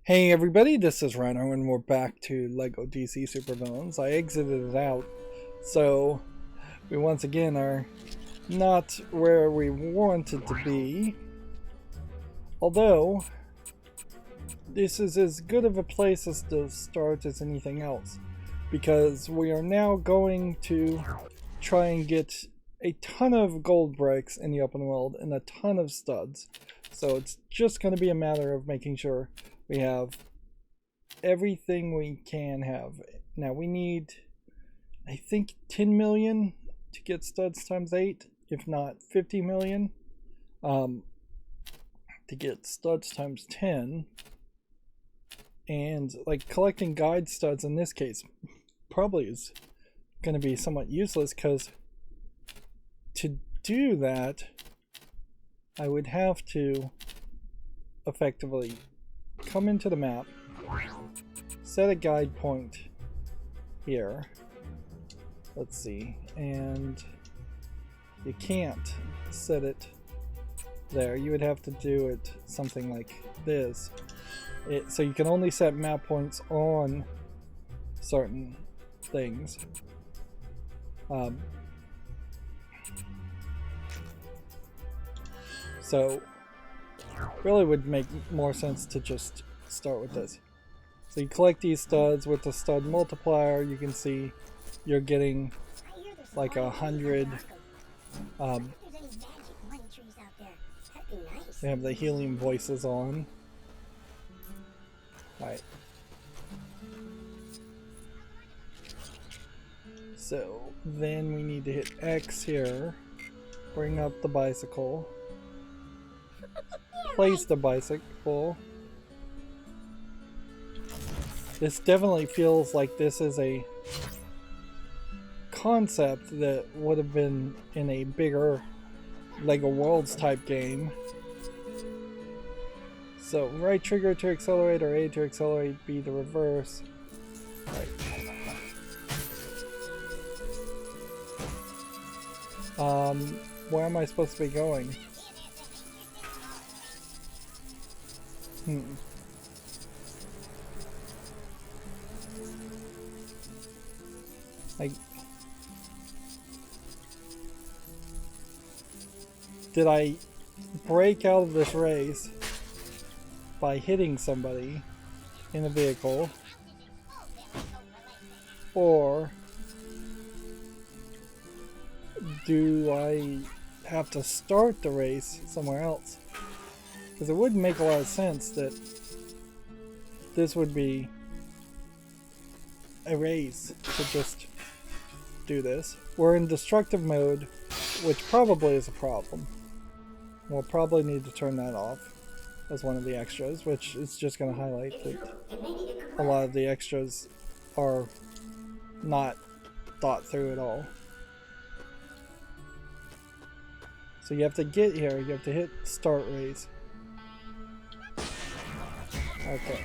Hey everybody, this is Rydo and we're back to LEGO DC Supervillains. I exited it out, so we once again are not where we wanted to be. Although, this is as good of a place as to start as anything else, because we are now going to try and get a ton of gold bricks in the open world and a ton of studs. So it's just going to be a matter of making sure we have everything we can have. Now we need, I think, 10 million to get studs times 8, if not 50 million to get studs times 10. And like collecting guide studs in this case probably is going to be somewhat useless, because to do that I would have to effectively come into the map, set a guide point here, let's see, and you can't set it there. You would have to do it something like this. So you can only set map points on certain things. So really would make more sense to just start with this. So you collect these studs with the stud multiplier. You can see you're getting like 100. They have the helium voices on. Alright. So then we need to hit X here, bring up the bicycle, place the bicycle. This definitely feels like this is a concept that would have been in a bigger LEGO Worlds type game. So right trigger to accelerate, or A to accelerate, B to reverse. Right. Where am I supposed to be going? Did I break out of this race by hitting somebody in a vehicle, or do I have to start the race somewhere else? Because it wouldn't make a lot of sense that this would be a race to just do this. We're in destructive mode, which probably is a problem. We'll probably need to turn that off as one of the extras, which is just going to highlight that a lot of the extras are not thought through at all. So you have to get here, you have to hit start race. Okay.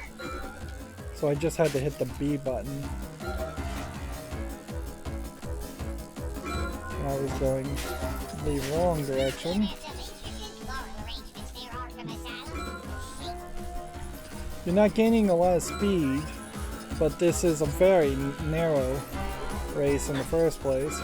So I just had to hit the B button. I was going the wrong direction. You're not gaining a lot of speed, but this is a very narrow race in the first place.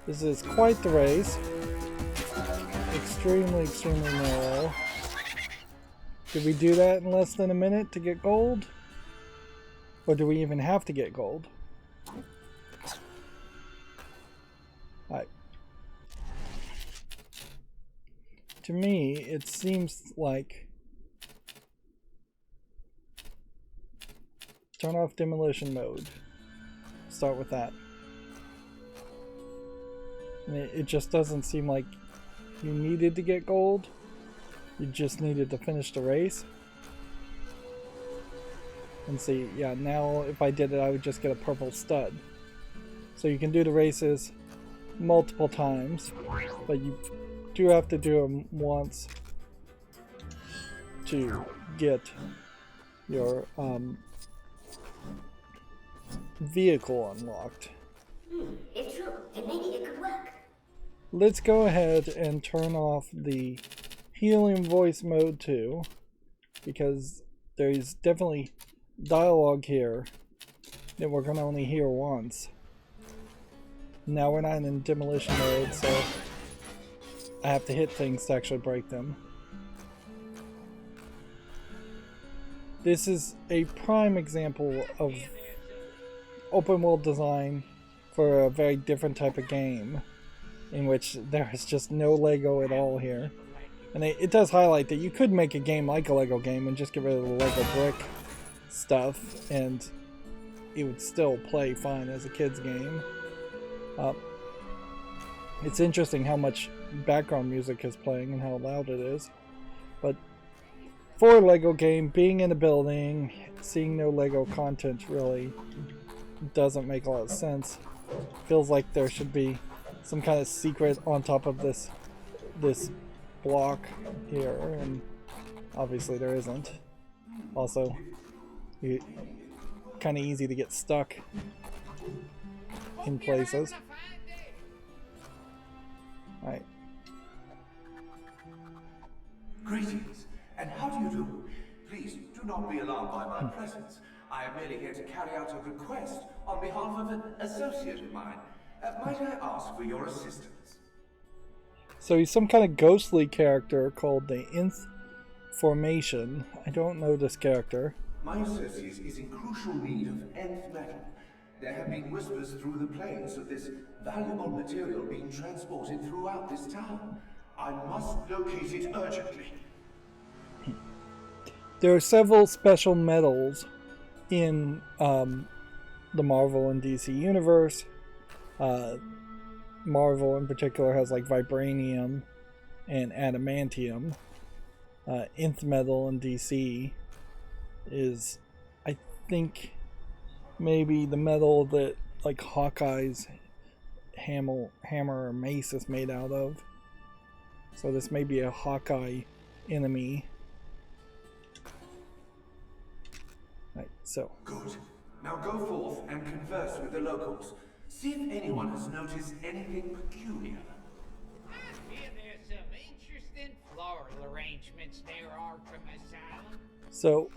This is quite the race. Extremely, extremely narrow. Did we do that in less than a minute to get gold? Or do we even have to get gold? Alright. To me, it seems like turn off demolition mode. Start with that. And it just doesn't seem like you needed to get gold. You just needed to finish the race. And see, yeah, now if I did it, I would just get a purple stud. So you can do the races multiple times, but you do have to do them once to get your vehicle unlocked. It's true, and maybe it could work. Let's go ahead and turn off the healing voice mode too, because there's definitely dialogue here that we're going to only hear once. Now we're not in demolition mode, so I have to hit things to actually break them. This is a prime example of open world design for a very different type of game, in which there is just no Lego at all here. And it does highlight that you could make a game like a Lego game and just get rid of the Lego brick stuff, and it would still play fine as a kid's game. It's interesting how much background music is playing and how loud it is. But for a Lego game, being in a building, seeing no Lego content really doesn't make a lot of sense. Feels like there should be some kind of secret on top of this block here, and obviously there isn't. Also, kind of easy to get stuck in places. Alright. Greetings, and how do you do? Please do not be alarmed by my presence. I am merely here to carry out a request on behalf of an associate of mine. Might I ask for your assistance? So he's some kind of ghostly character called the Nth Formation. I don't know this character. My associate is in crucial need of nth metal. There have been whispers through the plains of this valuable material being transported throughout this town. I must locate it urgently. There are several special metals in the Marvel and DC universe. Marvel in particular has like vibranium and adamantium. Nth metal in DC is, I think, maybe the metal that like Hawkeye's hammer or mace is made out of. So this may be a Hawkeye enemy. Right, so. Good. Now go forth and converse with the locals. See if anyone has noticed anything peculiar. I hear there's some interesting floral arrangements near Arkham Asylum. So.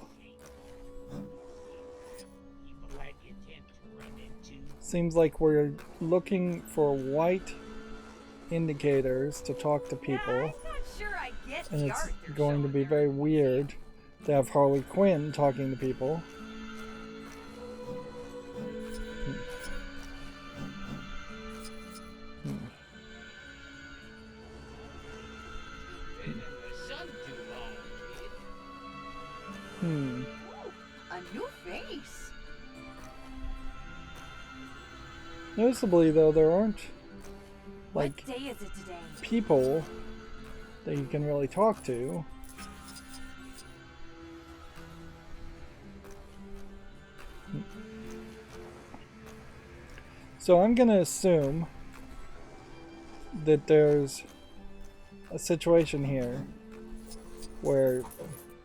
People that you tend to run into. Seems like we're looking for white indicators to talk to people. And it's going to be very weird to have Harley Quinn talking to people. A new face. Noticeably, though, there aren't like What day is it today? people that you can really talk to. So I'm gonna assume that there's a situation here where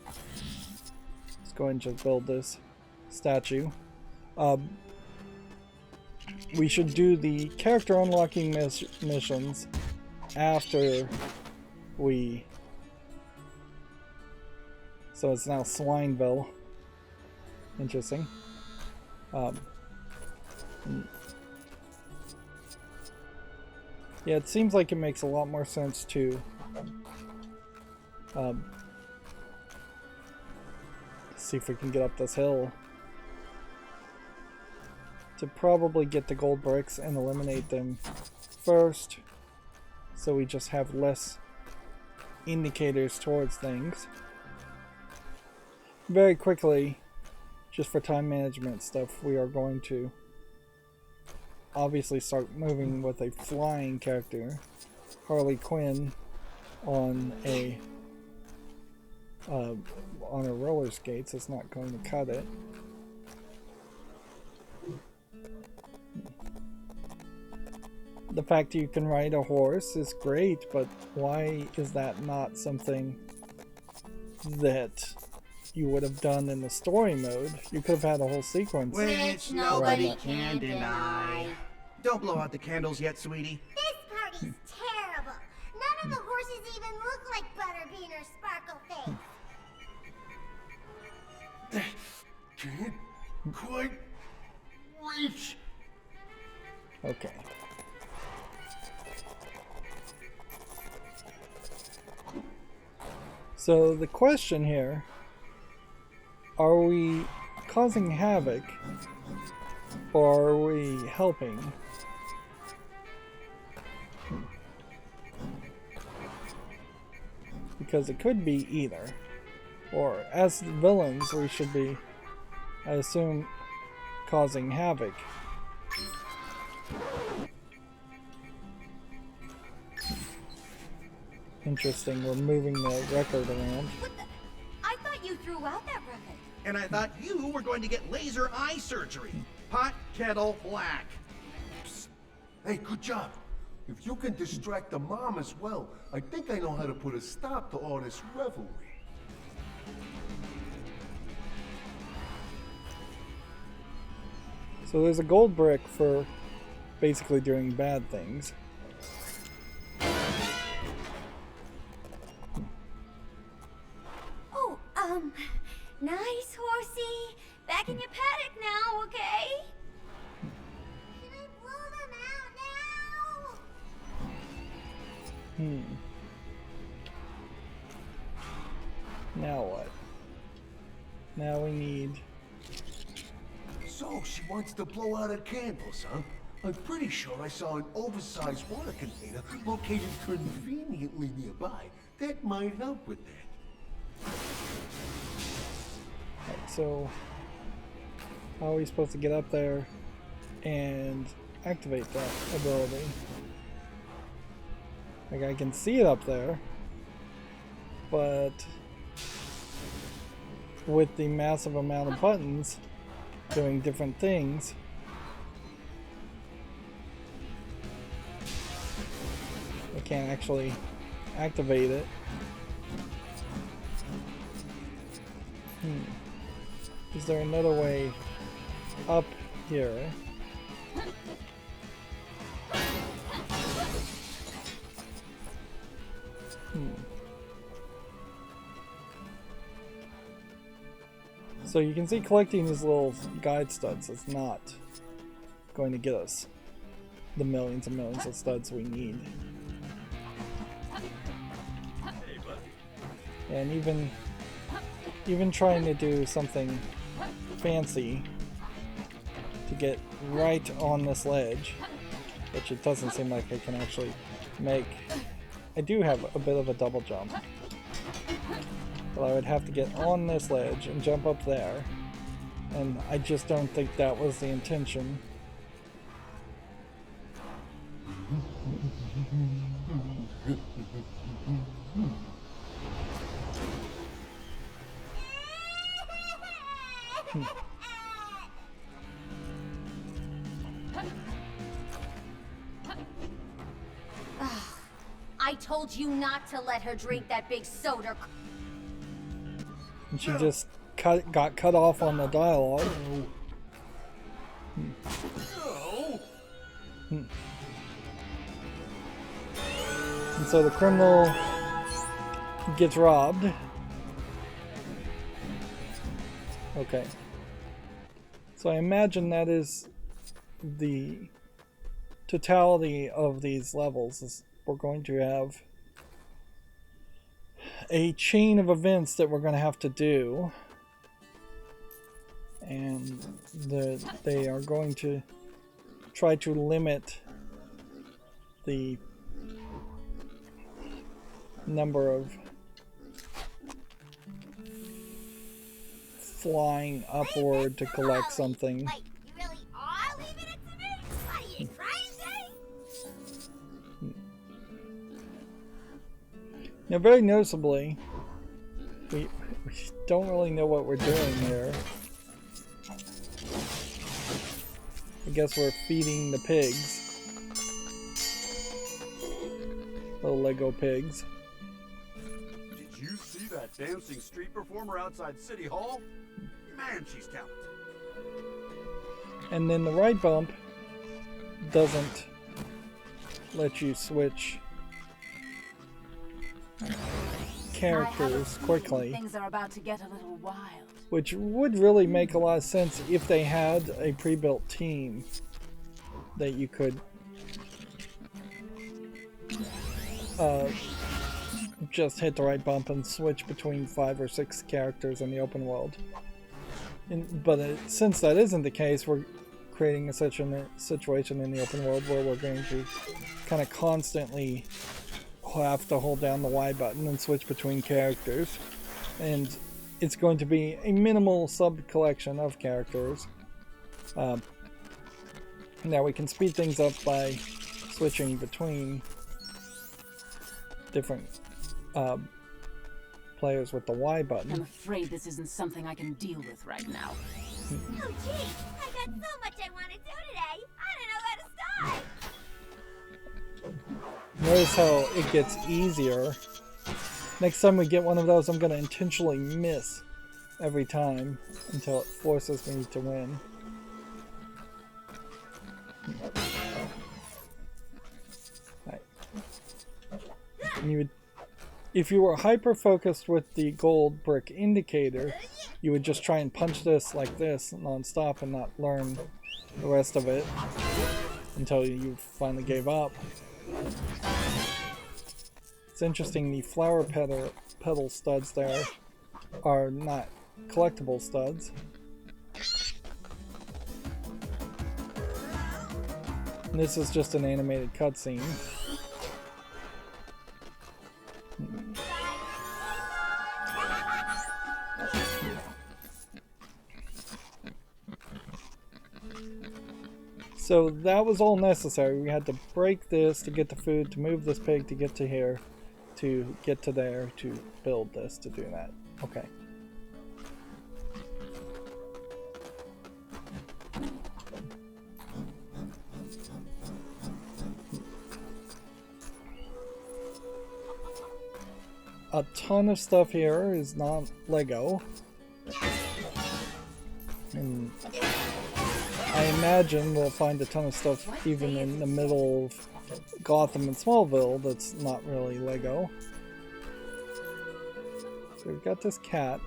let's go ahead and just build this statue. We should do the character unlocking missions after we... So it's now Swineville. Interesting. Yeah, it seems like it makes a lot more sense to see if we can get up this hill to probably get the gold bricks and eliminate them first, so we just have less indicators towards things. Very quickly, just for time management stuff, we are going to obviously start moving with a flying character, Harley Quinn, on a roller skates. It's not going to cut it. the fact that you can ride a horse is great, but why is that not something that you would have done in the story mode? You could have had a whole sequence. Which nobody can deny. Don't blow out the candles yet, sweetie. This party's terrible. None of the horses even look like Butterbean or Sparkleface. Can't quite reach. Okay. So the question here, are we causing havoc or are we helping? Because it could be either. Or as villains we should be, I assume, causing havoc. Interesting, we're moving the record around. What the? I thought you threw out that record. And I thought you were going to get laser eye surgery. Pot, kettle, black. Psst. Hey, good job. If you can distract the mom as well, I think I know how to put a stop to all this revelry. So there's a gold brick for basically doing bad things. Oh, nice horsey. Back in your paddock now, okay? Can I blow them out now? Now what? Now we need... So, she wants to blow out her candles, huh? I'm pretty sure I saw an oversized water container located conveniently nearby. That might help with that. Right, so how are we supposed to get up there and activate that ability? Like, I can see it up there, but with the massive amount of buttons doing different things, I can't actually activate it. Is there another way up here? So you can see collecting these little guide studs is not going to get us the millions and millions of studs we need. And even trying to do something fancy to get right on this ledge, which it doesn't seem like I can actually make. I do have a bit of a double jump, but I would have to get on this ledge and jump up there, and I just don't think that was the intention. I told you not to let her drink that big soda. And she just got cut off on the dialogue. And so the criminal gets robbed. Okay. So I imagine that is the totality of these levels. Is we're going to have a chain of events that we're going to have to do, and they are going to try to limit the number of flying upward to collect something. Like, you really are leaving it to me? What are you, crazy? Now, very noticeably, we don't really know what we're doing here. I guess we're feeding the pigs. Little Lego pigs. Did you see that dancing street performer outside City Hall? Man, she's talented. And then the right bump doesn't let you switch characters quickly, Things are about to get a little wild. which would really make a lot of sense if they had a pre-built team that you could just hit the right bump and switch between 5 or 6 characters in the open world. But since that isn't the case, we're creating such a situation in the open world where we're going to kind of constantly have to hold down the Y button and switch between characters, and it's going to be a minimal sub-collection of characters. Now we can speed things up by switching between different players with the Y button. I'm afraid this isn't something I can deal with right now. Oh, gee, I got so much I want to do today. I don't know where to start. Notice how it gets easier. Next time we get one of those, I'm going to intentionally miss every time until it forces me to win. Right. And you would, if you were hyper focused with the gold brick indicator, you would just try and punch this like this non-stop and not learn the rest of it until you finally gave up. It's interesting, the flower petal studs there are not collectible studs. And this is just an animated cutscene. So that was all necessary. We had to break this to get the food, to move this pig to get to here, to get to there, to build this, to do that. Okay. A ton of stuff here is not Lego. And I imagine we'll find a ton of stuff even in the middle of Gotham and Smallville that's not really Lego. So we've got this cat.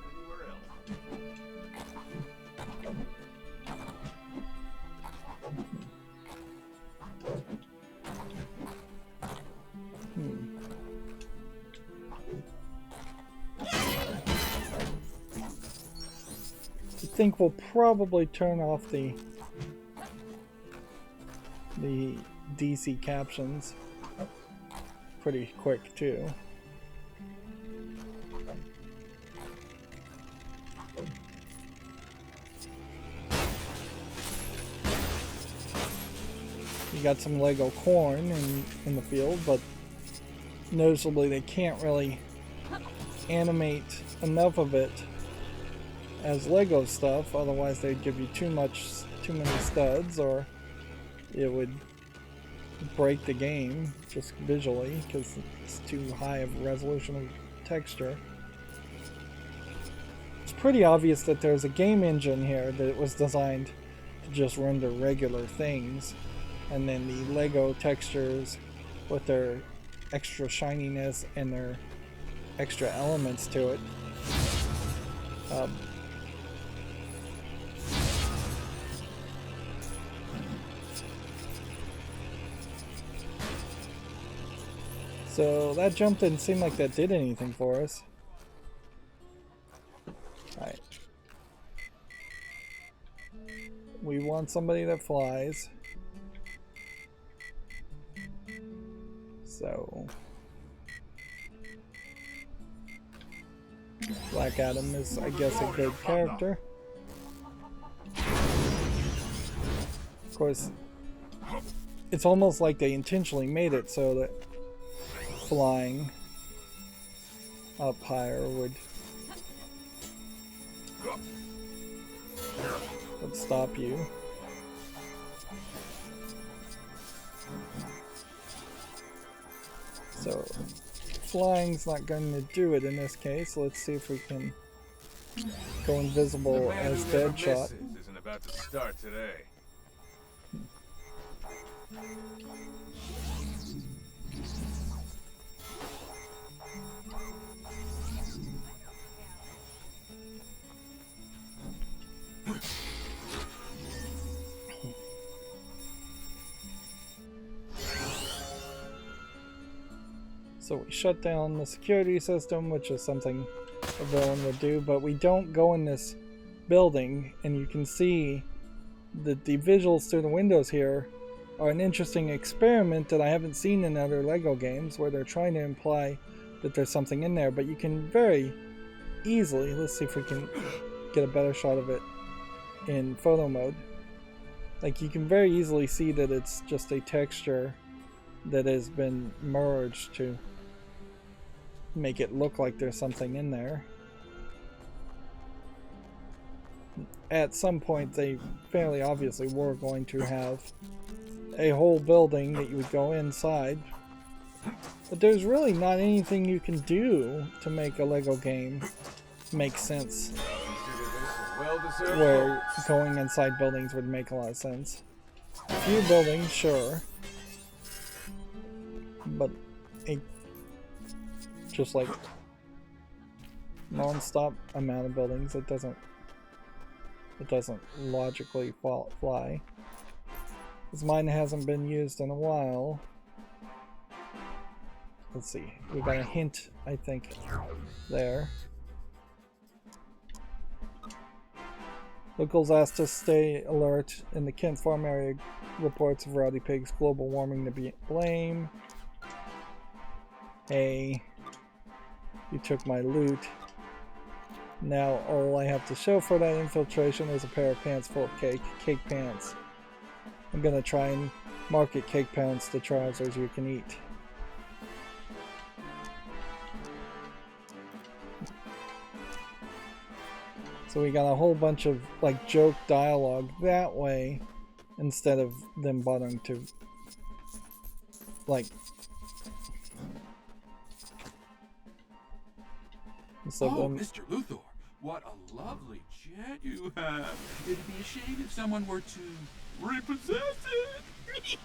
I think we'll probably turn off the DC captions pretty quick too. You got some Lego corn in the field, but noticeably they can't really animate enough of it as Lego stuff, otherwise they'd give you too many studs, or it would break the game just visually because it's too high of a resolution of texture. It's pretty obvious that there's a game engine here that it was designed to just render regular things, and then the Lego textures with their extra shininess and their extra elements to it so that jump didn't seem like that did anything for us. Alright. We want somebody that flies. So Black Adam is, I guess, a good character. Of course, it's almost like they intentionally made it so that flying up higher would stop you. So flying's not going to do it in this case. Let's see if we can go invisible as Deadshot. Isn't about to start today. So we shut down the security system, which is something a villain would do, but we don't go in this building, and you can see that the visuals through the windows here are an interesting experiment that I haven't seen in other LEGO games, where they're trying to imply that there's something in there, but you can very easily, let's see if we can get a better shot of it in photo mode, like you can very easily see that it's just a texture that has been merged to make it look like there's something in there. At some point they fairly obviously were going to have a whole building that you would go inside, but there's really not anything you can do to make a LEGO game make sense where going inside buildings would make a lot of sense. A few buildings, sure, but a just like non-stop amount of buildings, it doesn't logically fly. This mine hasn't been used in a while. Let's see, we got a hint, I think, there. Locals asked us to stay alert in the Kent Farm area. Reports of rowdy pigs, global warming to blame. Hey, you took my loot. Now all I have to show for that infiltration is a pair of pants full of cake pants. I'm gonna try and market cake pants to trousers you can eat. So we got a whole bunch of like joke dialogue that way, instead of them bothering to like Mr. Luthor, what a lovely jet you have. It'd be a shame if someone were to repossess it.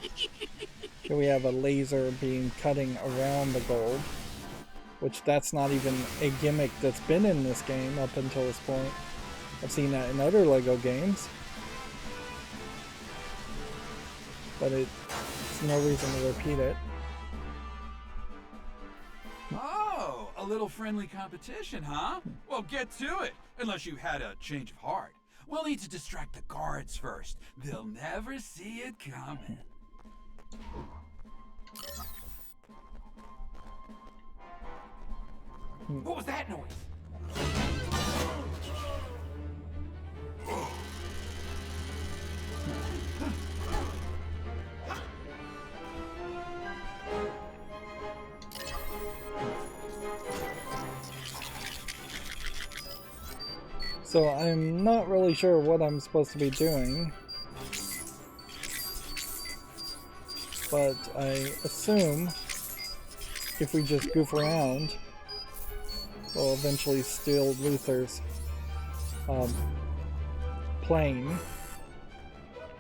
Here we have a laser beam cutting around the gold, which that's not even a gimmick that's been in this game up until this point. I've seen that in other LEGO games, but it's no reason to repeat it. Oh, a little friendly competition, huh? Well, get to it, unless you had a change of heart. We'll need to distract the guards first. They'll never see it coming. What was that noise? So I'm not really sure what I'm supposed to be doing, but I assume if we just goof around, we'll eventually steal Luthor's plane,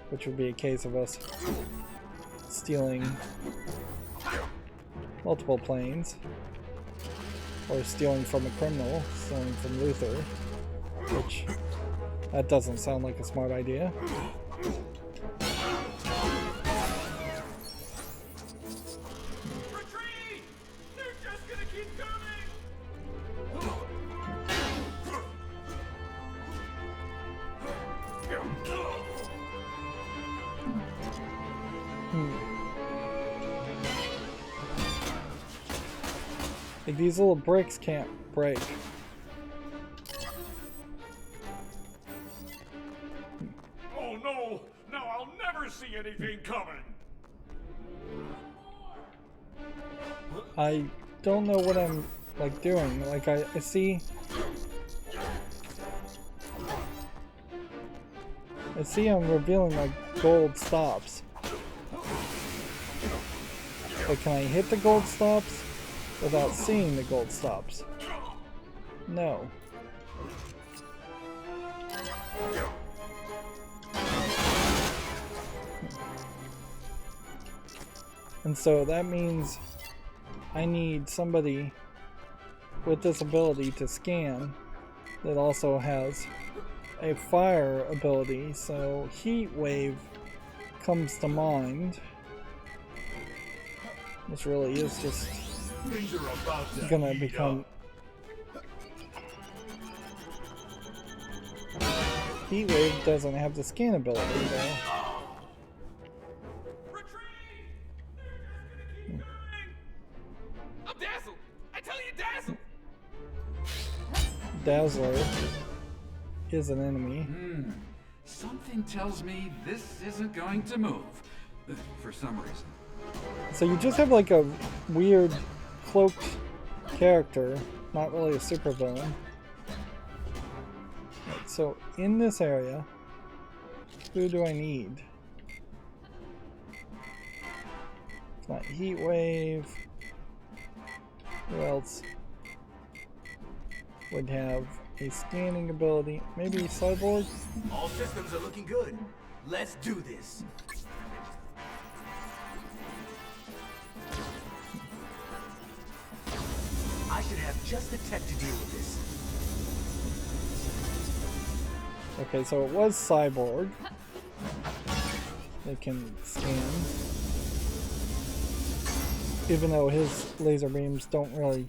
which would be a case of us stealing multiple planes, or stealing from a criminal, stealing from Luthor. Which, that doesn't sound like a smart idea. Retreat! They're just gonna keep coming! Like, these little bricks can't break. No! Now I'll never see anything coming! I don't know what I'm, like, doing. Like, I see I'm revealing, like, gold stops. Like, can I hit the gold stops? without seeing the gold stops? No. And so that means I need somebody with this ability to scan that also has a fire ability, so heat wave comes to mind. This really is just gonna become heat wave doesn't have the scan ability though. I'm dazzled! I tell you, dazzled! Dazzler is an enemy. Something tells me this isn't going to move. For some reason. So you just have like a weird cloaked character, not really a supervillain. Right, so in this area, who do I need? It's not heat wave. Who else would have a scanning ability? Maybe Cyborg? All systems are looking good. Let's do this. I should have just the tech to deal with this. Okay, so it was Cyborg. They can scan. Even though his laser beams don't really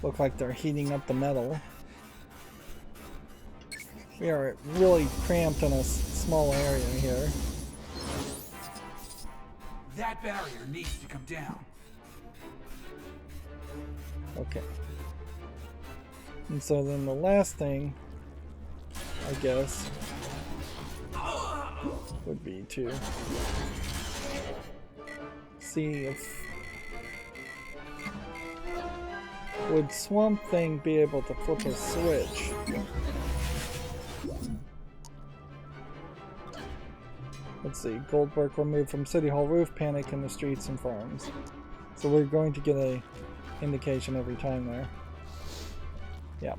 look like they're heating up the metal. We are really cramped in a small area here. That barrier needs to come down. Okay. And so then the last thing, I guess, would be to see if would Swamp Thing be able to flip a switch. Let's see, Goldberg removed from City Hall roof, panic in the streets and farms. So we're going to get a indication every time there. Yeah.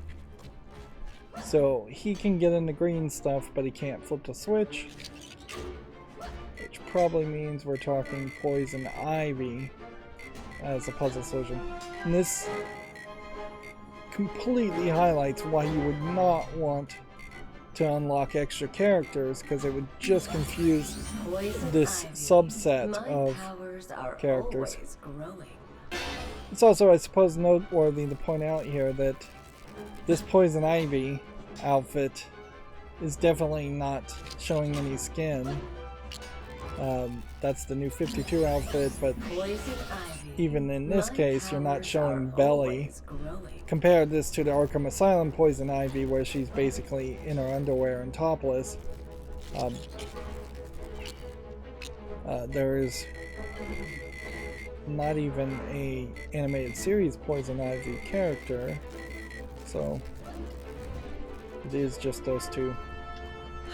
So he can get in the green stuff, but he can't flip the switch. Which probably means we're talking Poison Ivy as a puzzle solution. And this completely highlights why you would not want to unlock extra characters, because it would just confuse this subset of characters. It's also, I suppose, noteworthy to point out here that this Poison Ivy outfit is definitely not showing any skin. That's the new 52 outfit, but even in this case, you're not showing belly. Compare this to the Arkham Asylum Poison Ivy, where she's basically in her underwear and topless. There is not even a animated series Poison Ivy character, so it is just those two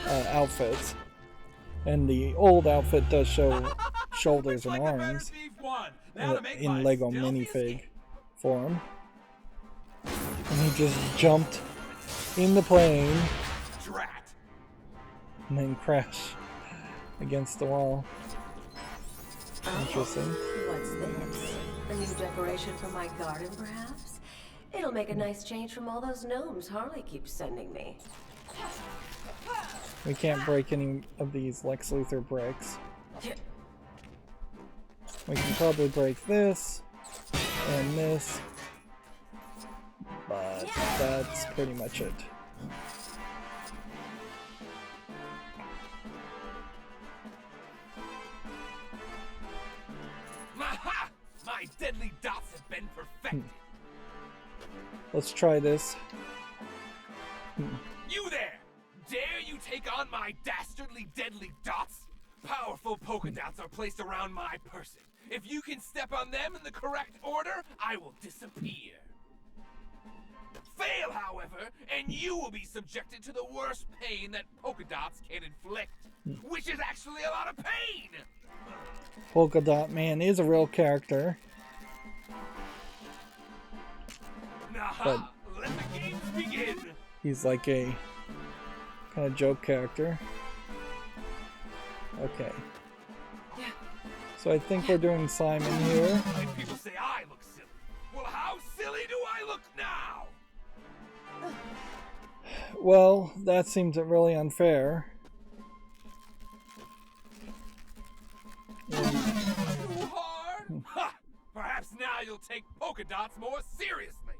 outfits. And the old outfit does show shoulders and arms in Lego minifig form. And he just jumped in the plane and then crashed against the wall. Interesting. What's this? A new decoration for my garden, perhaps? It'll make a nice change from all those gnomes Harley keeps sending me. We can't break any of these Lex Luthor bricks. We can probably break this and this, but that's pretty much it. My deadly dots have been perfected. Let's try this. You there! Dare you take on my dastardly deadly dots? Powerful polka dots are placed around my person. If you can step on them in the correct order, I will disappear. Fail, however, and you will be subjected to the worst pain that polka dots can inflict, which is actually a lot of pain! Polka Dot Man is a real character. Aha! Let the games begin! he's like a kind of joke character. Okay. So I think we're doing Simon here. Like people say I look silly. Well, how silly do I look now? Well, that seems really unfair. Too hard? Ha! Perhaps now you'll take polka dots more seriously.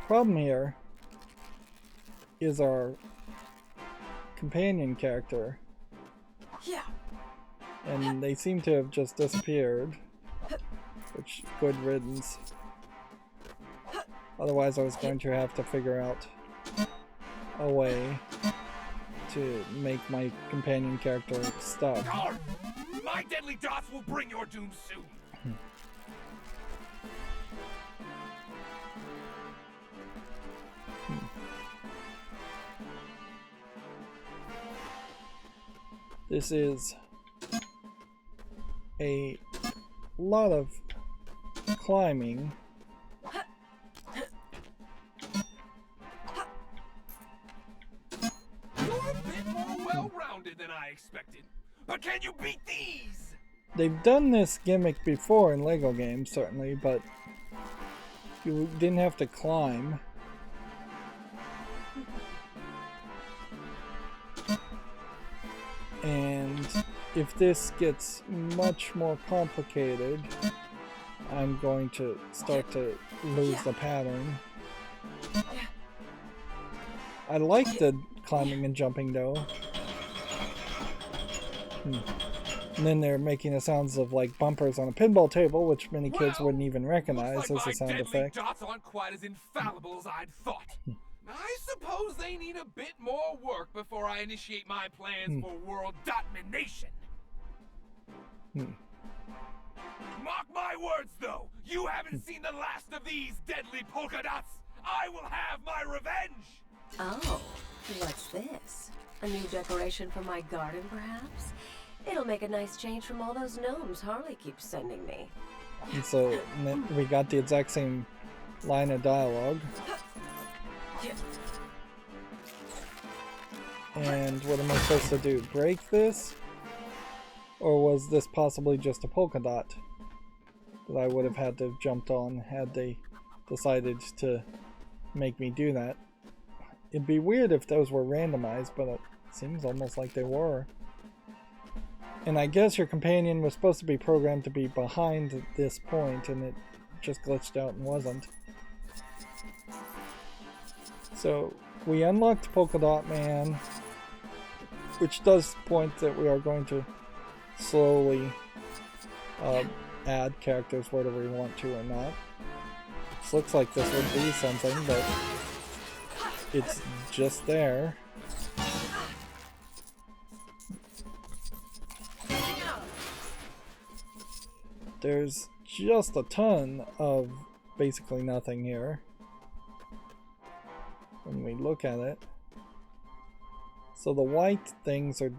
Problem here is our companion character. Yeah. And they seem to have just disappeared. Which, good riddance. Otherwise I was going to have to figure out a way to make my companion character stop. Guard! My deadly dots will bring your doom soon. This is a lot of climbing. You're a bit more well-rounded than I expected. But can you beat these? They've done this gimmick before in Lego games, certainly, but you didn't have to climb. And if this gets much more complicated, I'm going to start to lose the pattern. I like the climbing and jumping though. And then they're making the sounds of like bumpers on a pinball table, which many kids wouldn't even recognize as a sound effect. Dots aren't quite as infallible as I'd thought. I suppose they need a bit more work before I initiate my plans for world domination. Mark my words, though. You haven't seen the last of these deadly polka dots. I will have my revenge. Oh, what's this? A new decoration for my garden, perhaps? It'll make a nice change from all those gnomes Harley keeps sending me. And so we got the exact same line of dialogue. And what am I supposed to do? Break this? Or was this possibly just a polka dot that I would have had to have jumped on had they decided to make me do that? It'd be weird if those were randomized, but it seems almost like they were. And I guess your companion was supposed to be programmed to be behind this point, and it just glitched out and wasn't. So we unlocked Polka Dot Man, which does point that we are going to slowly add characters whether we want to or not. This looks like this would be something, but it's just there. There's just a ton of basically nothing here when we look at it. So the white things are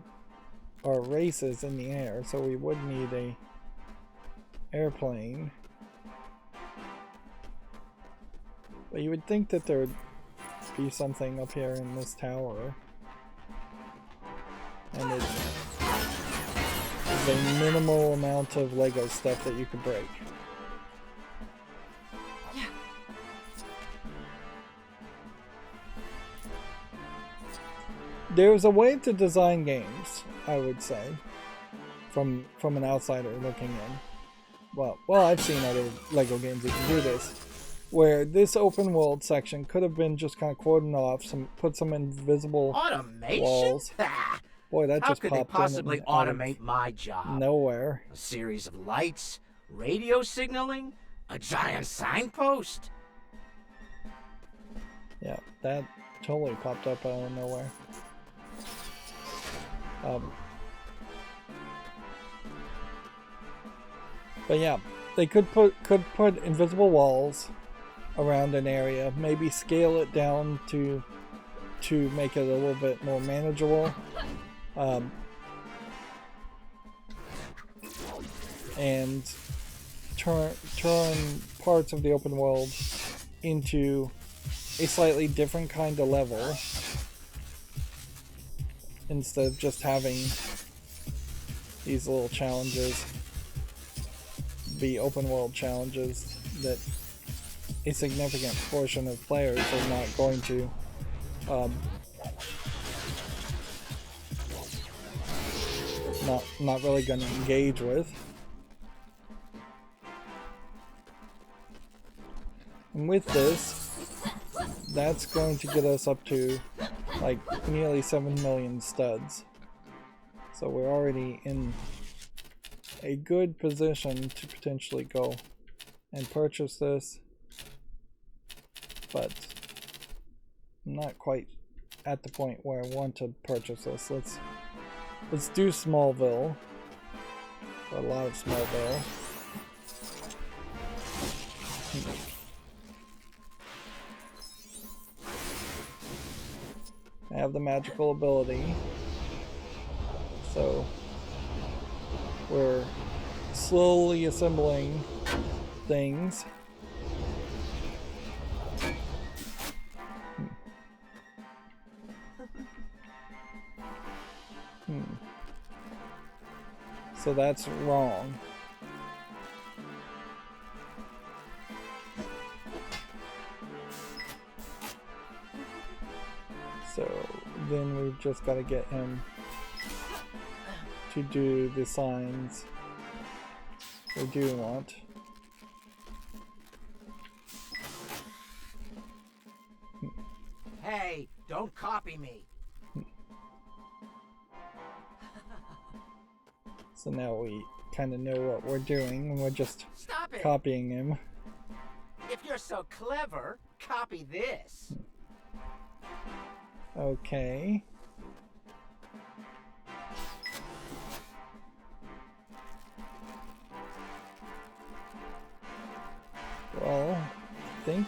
races in the air, so we would need a airplane. But you would think that there would be something up here in this tower. And it is a minimal amount of Lego stuff that you could break. There's a way to design games, I would say, from an outsider looking in. Well, I've seen other Lego games that can do this, where this open world section could have been just kind of cordoned off, put some invisible automation? Walls. Boy, that How just could popped they possibly in out of automate my job? nowhere. A series of lights, radio signaling, a giant signpost. Yeah, that totally popped up out of nowhere. But yeah, they could put invisible walls around an area, maybe scale it down to make it a little bit more manageable, and turn parts of the open world into a slightly different kind of level instead of just having these little challenges be open world challenges that a significant portion of players are not going to not really going to engage with. And with this, that's going to get us up to like nearly 7 million studs. So we're already in a good position to potentially go and purchase this, but I'm not quite at the point where I want to purchase this. Let's do Smallville. A lot of Smallville. I have the magical ability, so we're slowly assembling things. So that's wrong. So then we've just got to get him to do the signs we do want. Hey, don't copy me. So now we kind of know what we're doing, and we're just Stop it. copying him. If you're so clever, copy this. Okay. Well, I think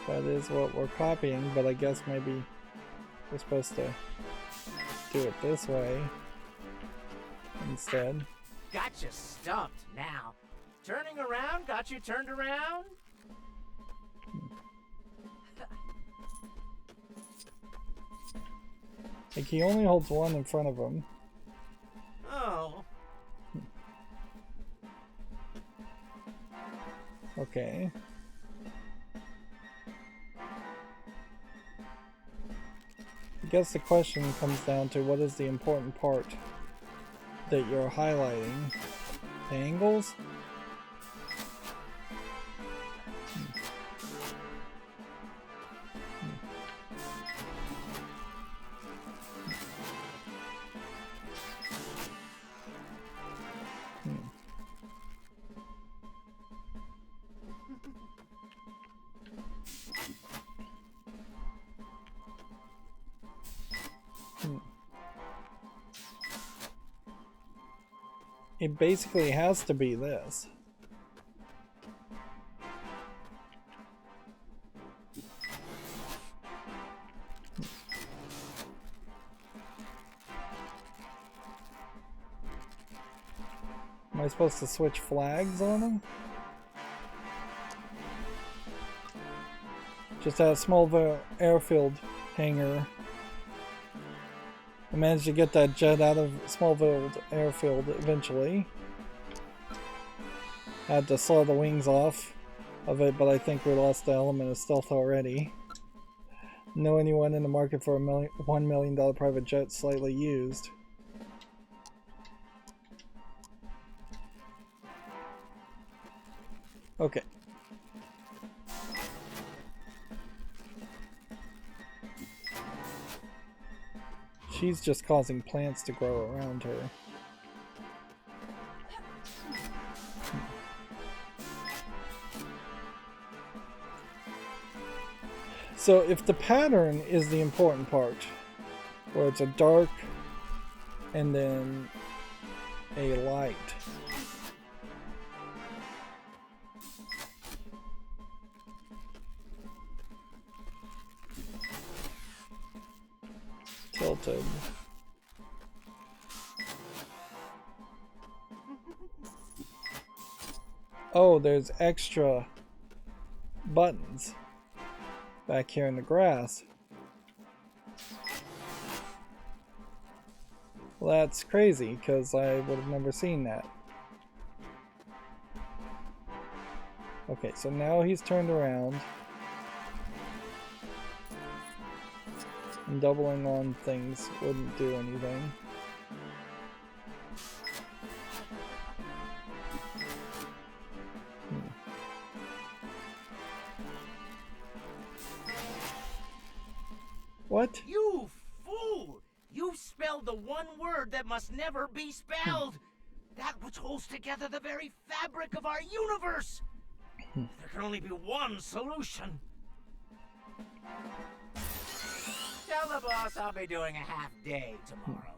that is what we're copying, but I guess maybe we're supposed to do it this way instead. Gotcha stumped now. Turning around got you turned around? Like, he only holds one in front of him. Oh. Okay. I guess the question comes down to what is the important part that you're highlighting? The angles? It basically has to be this. Am I supposed to switch flags on them? Just at a small airfield hangar. I managed to get that jet out of Smallville airfield eventually. Had to saw the wings off of it, but I think we lost the element of stealth already. Know anyone in the market for a $1 million private jet slightly used? Okay. She's just causing plants to grow around her. So if the pattern is the important part, where it's a dark and then a light, tilted. Oh, there's extra buttons back here in the grass. Well, that's crazy, because I would have never seen that. Okay, so now he's turned around. And doubling on things wouldn't do anything. What? You fool! You've spelled the one word that must never be spelled! That which holds together the very fabric of our universe! There can only be one solution. Tell the boss I'll be doing a half day tomorrow.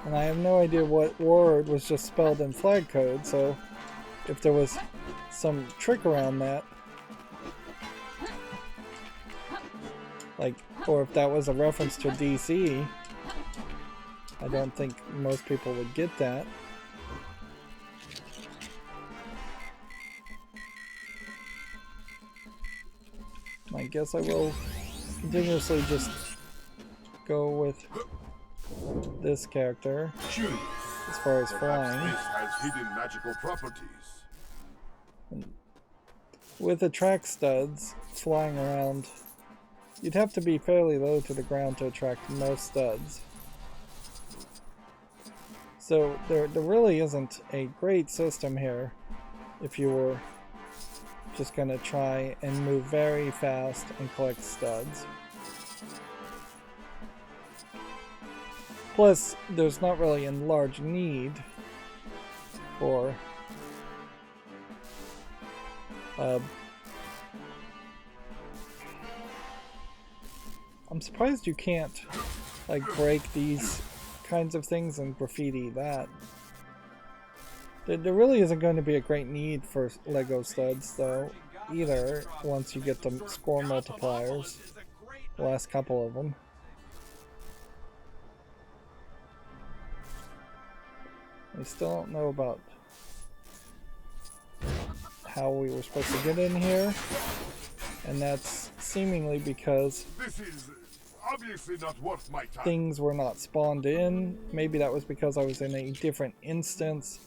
And I have no idea what word was just spelled in flag code, so if there was some trick around that, like, or if that was a reference to DC, I don't think most people would get that. I guess I will continuously just go with this character as far as flying. This has hidden magical properties. With attract studs flying around, you'd have to be fairly low to the ground to attract most studs. So there really isn't a great system here if you were just gonna try and move very fast and collect studs. Plus, there's not really a large need for I'm surprised you can't like break these kinds of things and graffiti that. There really isn't going to be a great need for Lego studs though either once you get the score multipliers, the last couple of them. I still don't know about how we were supposed to get in here, and that's seemingly because This is obviously not worth my time. things were not spawned in. Maybe that was because I was in a different instance.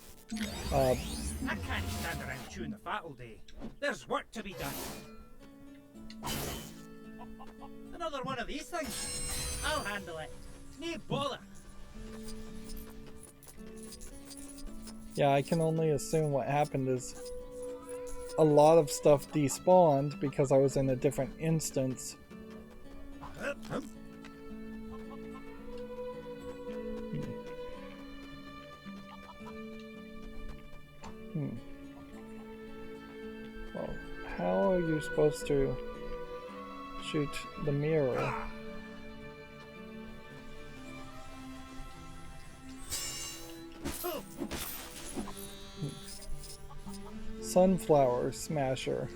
I can't stand around chewing the fat all day. There's work to be done. Another one of these things? I'll handle it. No bother. Yeah, I can only assume what happened is a lot of stuff despawned because I was in a different instance. Well, how are you supposed to shoot the mirror? Sunflower Smasher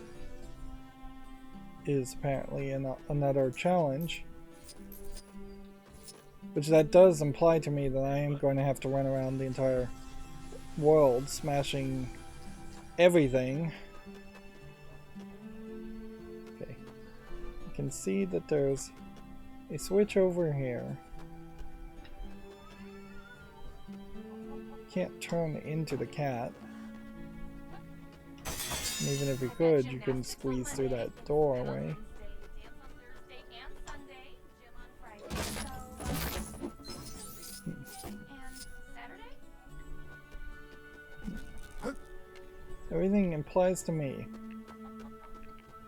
is apparently another challenge, which that does imply to me that I am going to have to run around the entire world smashing everything. Okay, you can see that there's a switch over here. Can't turn into the cat. And even if you could, you couldn't squeeze through that doorway. Everything implies to me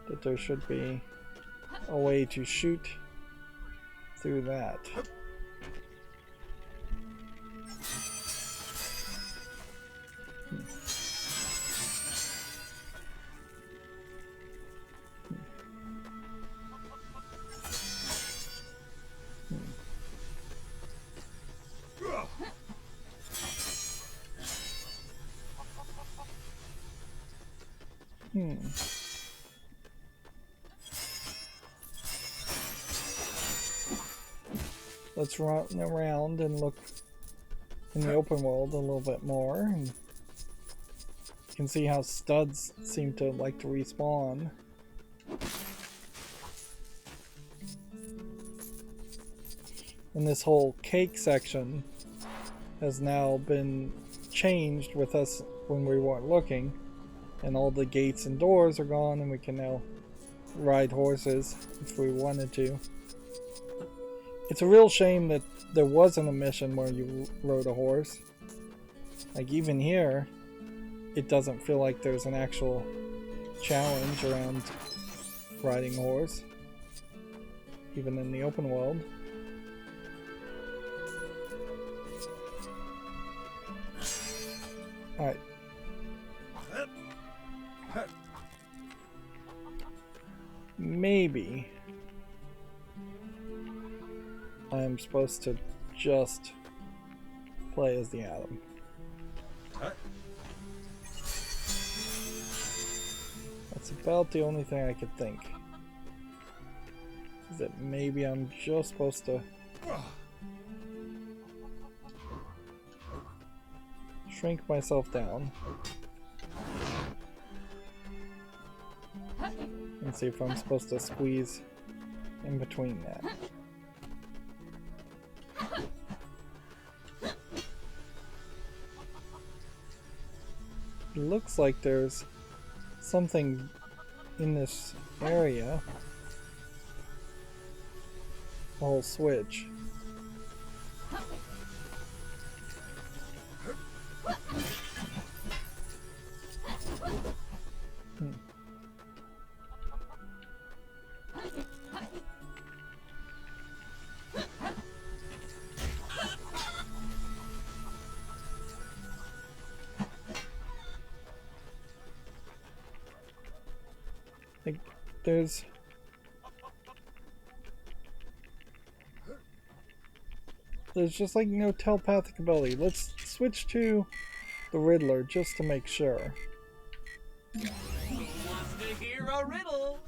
that there should be a way to shoot through that. Let's run around and look in the open world a little bit more. And you can see how studs seem to like to respawn. And this whole cake section has now been changed with us when we weren't looking. And all the gates and doors are gone, and we can now ride horses if we wanted to. It's a real shame that there wasn't a mission where you rode a horse. Like even here, it doesn't feel like there's an actual challenge around riding a horse, even in the open world. Alright. Maybe I'm supposed to just play as the Atom. That's about the only thing I could think. Is that maybe I'm just supposed to shrink myself down and see if I'm supposed to squeeze in between that. It looks like there's something in this area. A whole switch. Like, there's just like no telepathic ability. Let's switch to the Riddler just to make sure. Who wants to hear a riddle?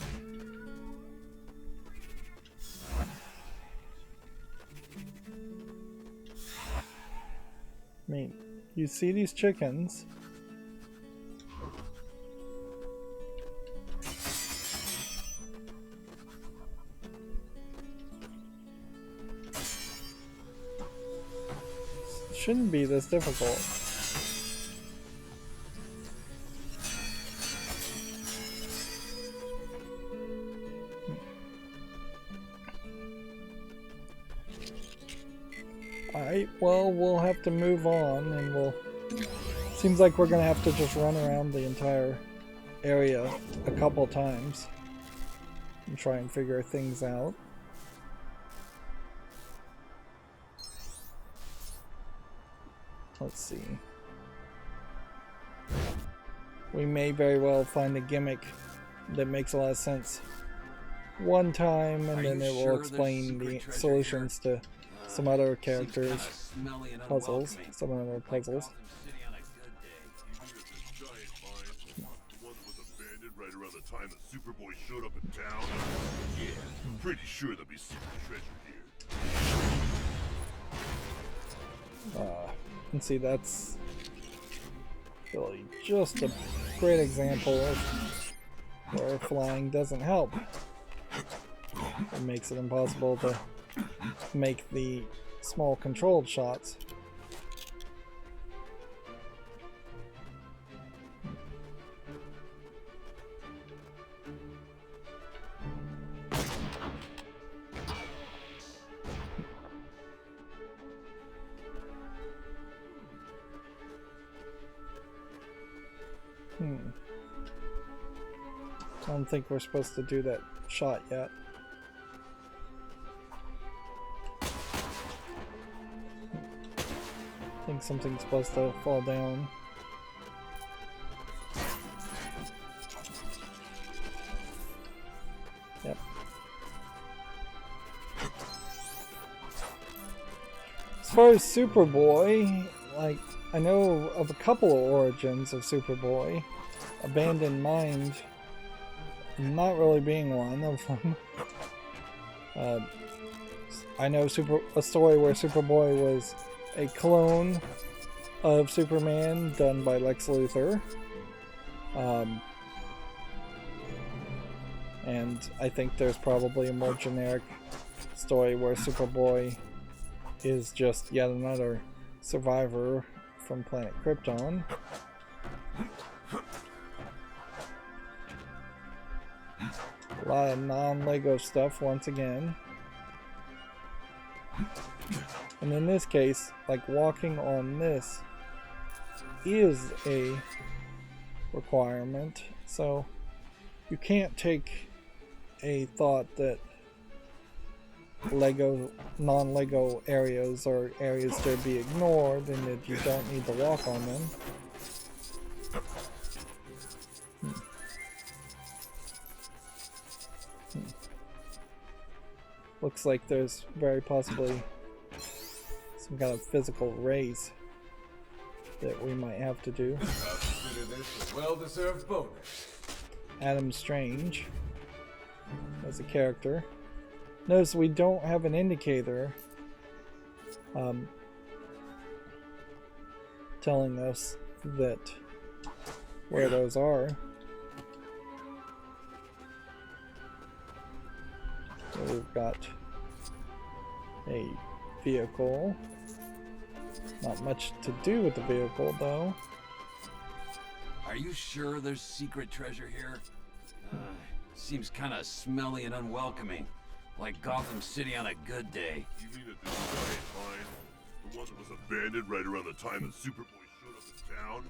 I mean, you see these chickens. Shouldn't be this difficult. Alright, well, we'll have to move on, and we'll... Seems like we're gonna have to just run around the entire area a couple times and try and figure things out. Let's see. We may very well find a gimmick that makes a lot of sense one time, and then it will explain the solutions to some other characters' puzzles, some other puzzles. Right around the time that Superboy showed up in town. Yeah, I'm pretty sure there'll be secret treasure here. And see, that's really just a great example of where flying doesn't help. It makes it impossible to make the small controlled shots. I don't think we're supposed to do that shot yet. I think something's supposed to fall down. Yep. As far as Superboy, like, I know of a couple of origins of Superboy. Abandoned Mind not really being one of them. I know a story where Superboy was a clone of Superman done by Lex Luthor. And I think there's probably a more generic story where Superboy is just yet another survivor from planet Krypton. A lot of non-Lego stuff once again. And in this case, like walking on this is a requirement, so you can't take a thought that non-Lego areas are areas to be ignored and that you don't need to walk on them. Looks like there's very possibly some kind of physical raise that we might have to do. Consider this a well-deserved bonus. Adam Strange as a character. Notice we don't have an indicator telling us that where those are. So we've got a vehicle. Not much to do with the vehicle though. Are you sure there's secret treasure here? Seems kind of smelly and unwelcoming. Like Gotham City on a good day. You mean that this giant mine? The one that was abandoned right around the time that Superboy showed up in town?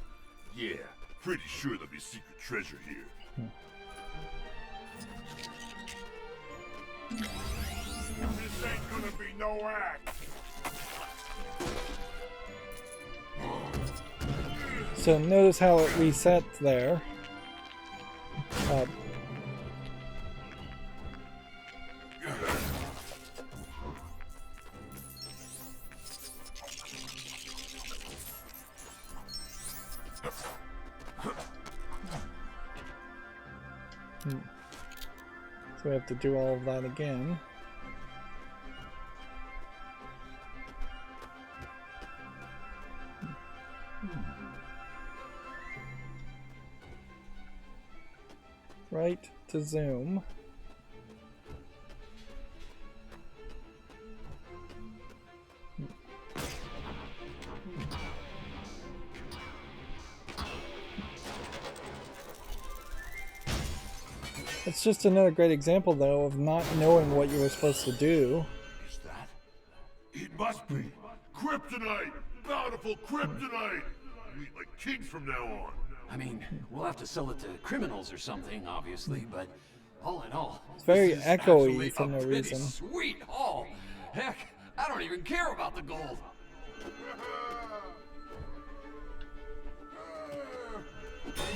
Yeah, pretty sure there'll be secret treasure here. This ain't gonna be no act! So notice how it resets there. So we have to do all of that again. Right to zoom. It's just another great example, though, of not knowing what you were supposed to do. Is that? It must be! Kryptonite! Bountiful kryptonite! We eat like kings from now on. I mean, we'll have to sell it to criminals or something, obviously, but all in all, It's very this is echoey actually for no a pretty reason. Sweet haul. Heck, I don't even care about the gold.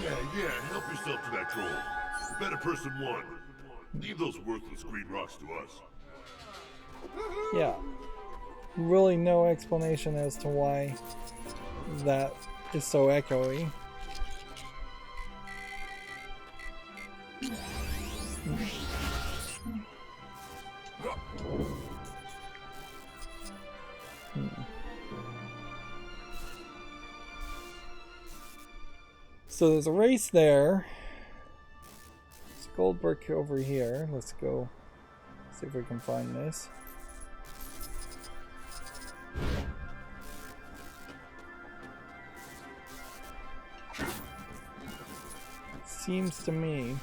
Yeah, help yourself to that troll. The better person won. Leave those worthless green rocks to us. Yeah. Really no explanation as to why that is so echoey. So there's a race there. There's gold brick over here. Let's go see if we can find this. Seems to me.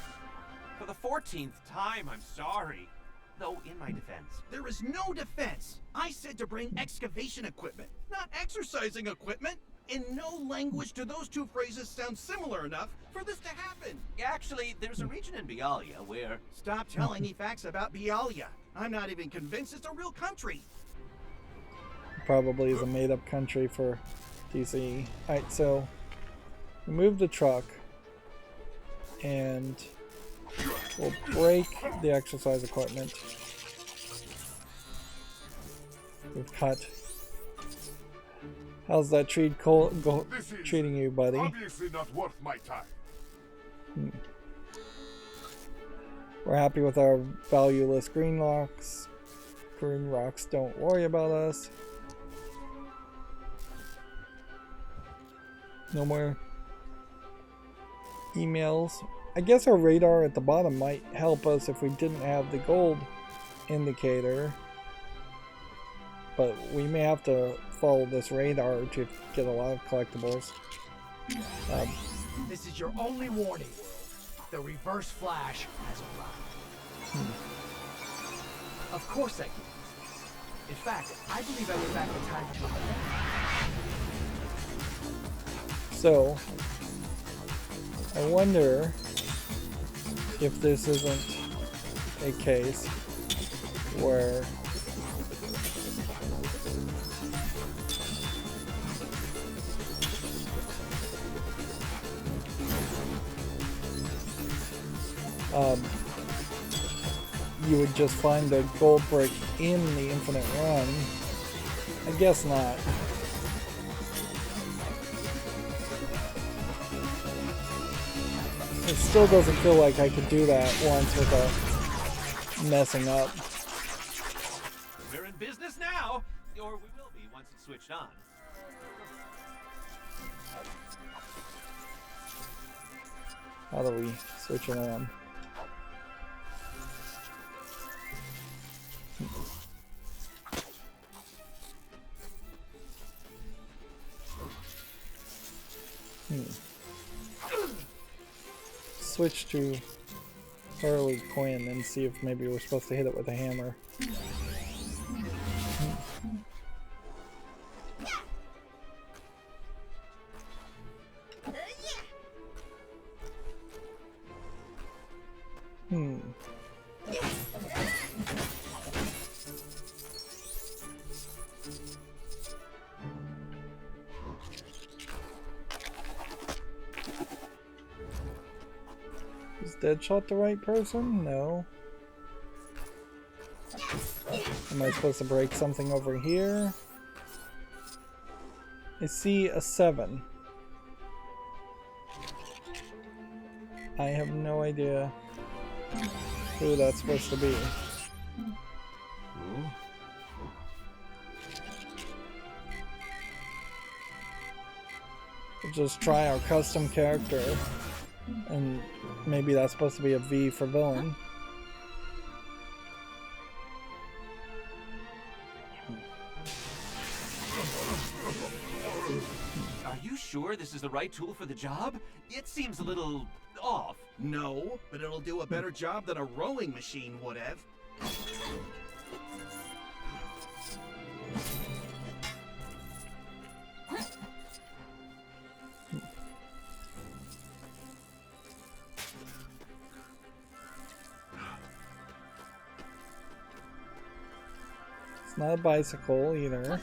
For the 14th time, I'm sorry. Though, in my defense. There is no defense. I said to bring excavation equipment, not exercising equipment. In no language do those two phrases sound similar enough for this to happen. Actually, there's a region in Bialya where... Stop telling me facts about Bialya. I'm not even convinced it's a real country. Probably is a made-up country for DC. Alright, so remove the truck and we'll break the exercise equipment. We've cut. How's that treating you, buddy? Obviously not worth my time. We're happy with our valueless green rocks. Green rocks don't worry about us. No more emails. I guess our radar at the bottom might help us if we didn't have the gold indicator. But we may have to follow this radar to get a lot of collectibles. This is your only warning, world. The reverse flash has arrived. Of course I can. In fact, I believe I went back in time to So, I wonder if this isn't a case where you would just find the gold brick in the infinite run. I guess not. It still doesn't feel like I could do that once without messing up. We're in business now, or we will be once it's switched on. How do we switch it on? Switch to Harley Quinn and see if maybe we're supposed to hit it with a hammer. Is Deadshot the right person? No. Am I supposed to break something over here? I see a 7. I have no idea who that's supposed to be. We'll just try our custom character, and maybe that's supposed to be a V for villain. Are you sure this is the right tool for the job? It seems a little off. No, but it'll do a better job than a rowing machine would have. It's not a bicycle either.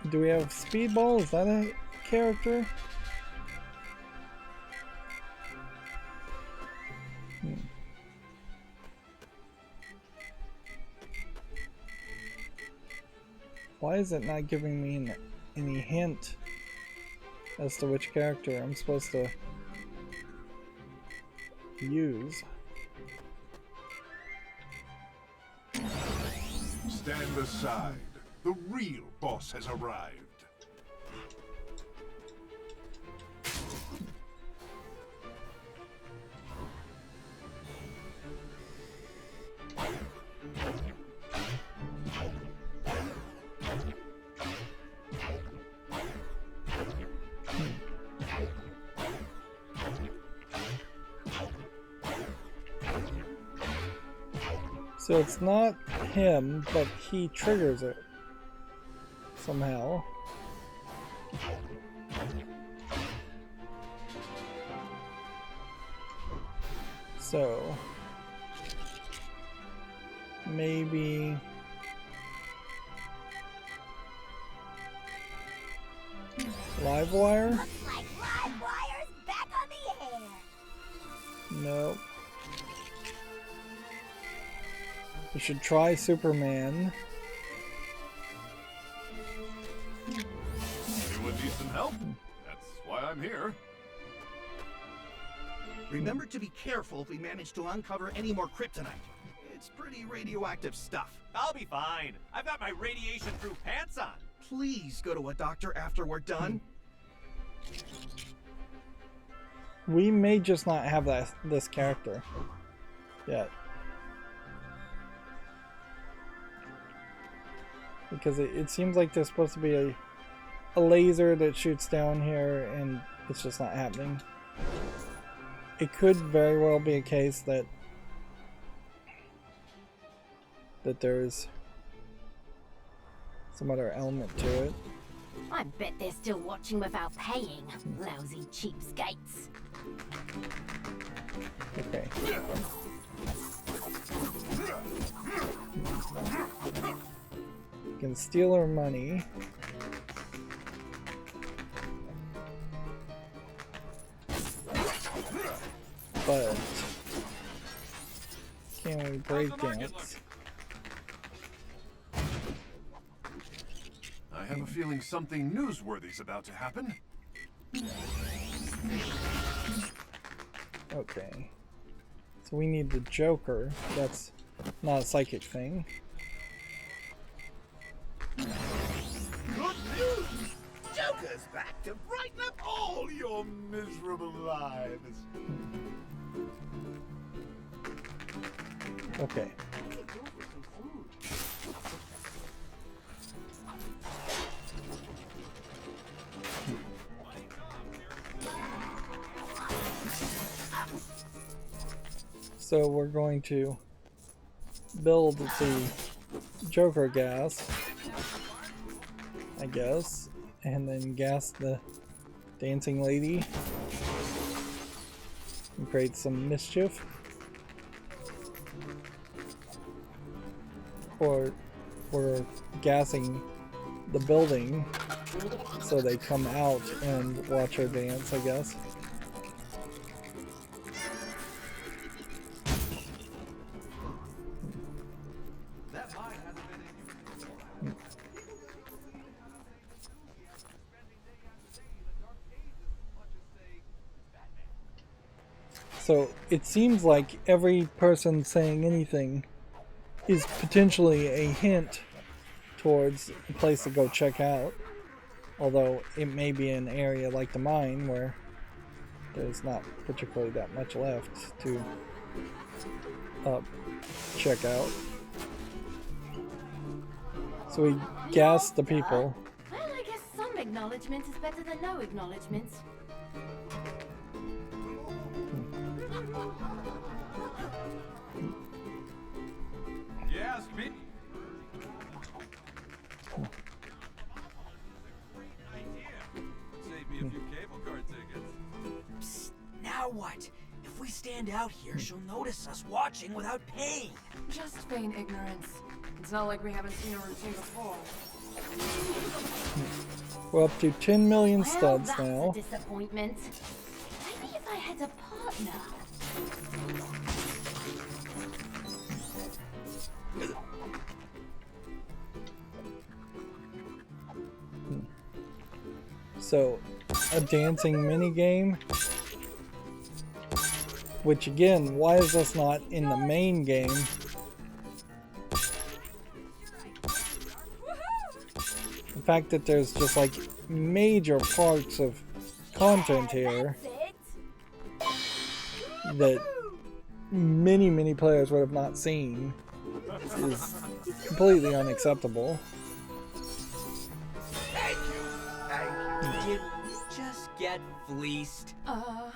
Do we have Speedball? Is that a character? Why is it not giving me any hint as to which character I'm supposed to use? Stand aside. The real boss has arrived. So it's not him, but he triggers it somehow. So maybe Livewire? Looks like Livewire's back on the air. Nope. We should try Superman. Anyone need some help? That's why I'm here. Remember to be careful if we manage to uncover any more kryptonite. It's pretty radioactive stuff. I'll be fine. I've got my radiation-proof pants on. Please go to a doctor after we're done. We may just not have this character yet. Because it seems like there's supposed to be a laser that shoots down here, and it's just not happening. It could very well be a case that there's some other element to it. I bet they're still watching without paying. Lousy cheapskates. Okay. You can steal her money. But can we break dance? I have a feeling something newsworthy's about to happen. Okay. So we need the Joker. That's not a psychic thing. Good news! Joker's back to brighten up all your miserable lives. Okay. So we're going to build the Joker gas, I guess, and then gas the dancing lady and create some mischief. Or we're gassing the building so they come out and watch her dance, I guess. So it seems like every person saying anything is potentially a hint towards a place to go check out. Although it may be an area like the mine where there's not particularly that much left to check out. So we gas the people. Well, I guess some acknowledgement is better than no acknowledgement. Yeah, ask me. Save me a few cable car tickets. Psst, now what? If we stand out here, she'll notice us watching without paying. Just feign ignorance. It's not like we haven't seen her routine before. We're up to 10 million Well, studs that's now. a disappointment. Maybe if I had a partner. So, a dancing minigame. Which again, why is this not in the main game? The fact that there's just like major parts of content here that many players would have not seen is completely unacceptable. Thank you. Did we just get fleeced? Yeah,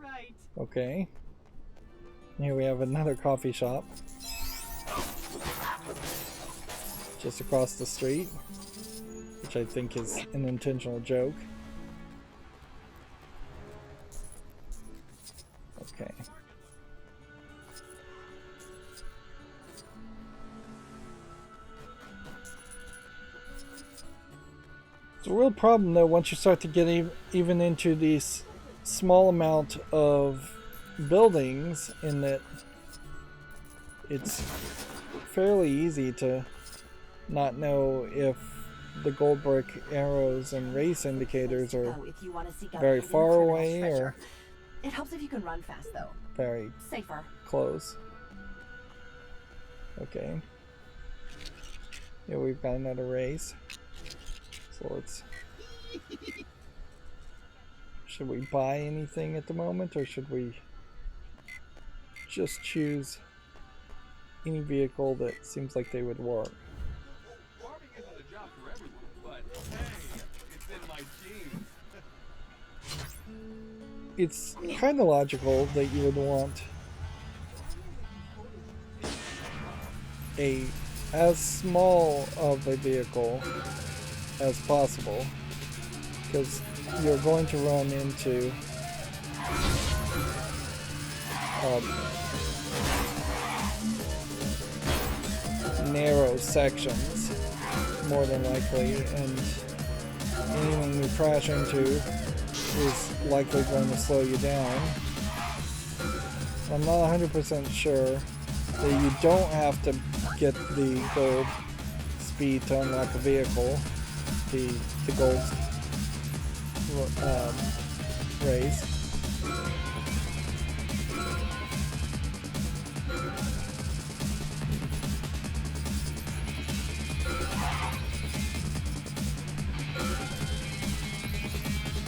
right. Okay. Here we have another coffee shop. Just across the street. Which I think is an intentional joke. Okay. It's a real problem though once you start to get even into these small amount of buildings, in that it's fairly easy to not know if the gold brick arrows and race indicators are Oh, if you want to seek out very hidden far criminal away treasure. or It helps if you can run fast, though. very Safer. close. Okay. Yeah, we've got another race. So let's... Should we buy anything at the moment, or should we just choose any vehicle that seems like they would work? Farming isn't a job for everyone, but hey, it's in my genes. It's kind of logical that you would want as small of a vehicle as possible, because you're going to run into narrow sections more than likely, and anything you crash into is likely going to slow you down. I'm not 100% sure that you don't have to get the gold speed to unlock a vehicle, the gold race.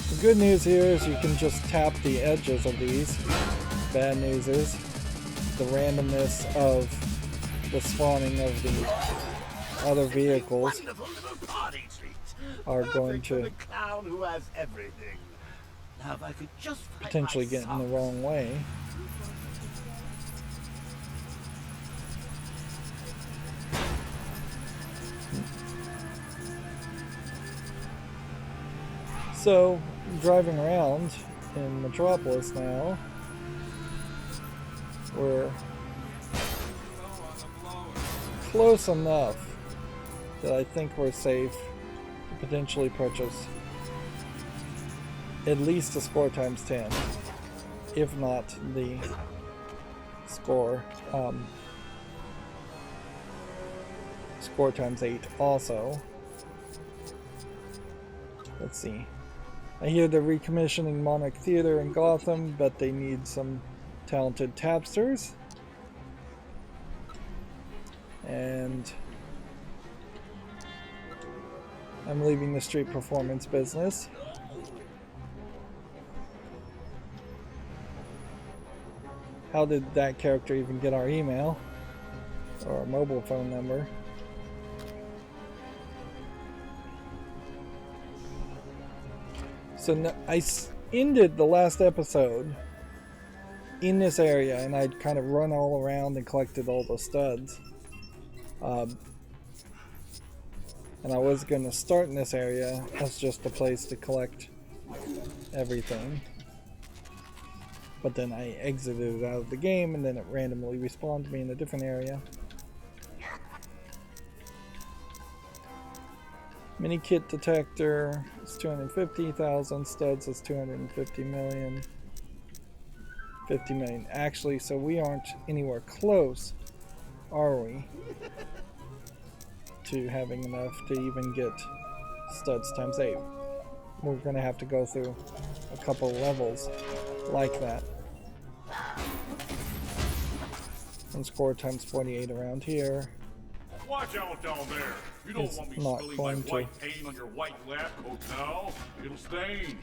The good news here is you can just tap the edges of these. Bad news is the randomness of the spawning of the other vehicles are going to clown who has everything. Now if I could just potentially get in the wrong way. So, driving around in Metropolis now, we're close enough that I think we're safe to potentially purchase at least a score times 10, if not the score score times 8 also. Let's see. I hear they're recommissioning Monarch Theater in Gotham, but they need some talented tapsters. And I'm leaving the street performance business. How did that character even get our email or our mobile phone number? So I ended the last episode in this area, and I'd kind of run all around and collected all the studs. And I was going to start in this area as just a place to collect everything. But then I exited out of the game, and then it randomly respawned me in a different area. Mini kit detector is 250,000, studs is 250 million. 50 million. Actually, so we aren't anywhere close, are we, to having enough to even get studs times 8. We're going to have to go through a couple levels like that. And score times 48 around here. Watch out down there. You don't want me spilling my white paint on your white lab coat now. It'll stain.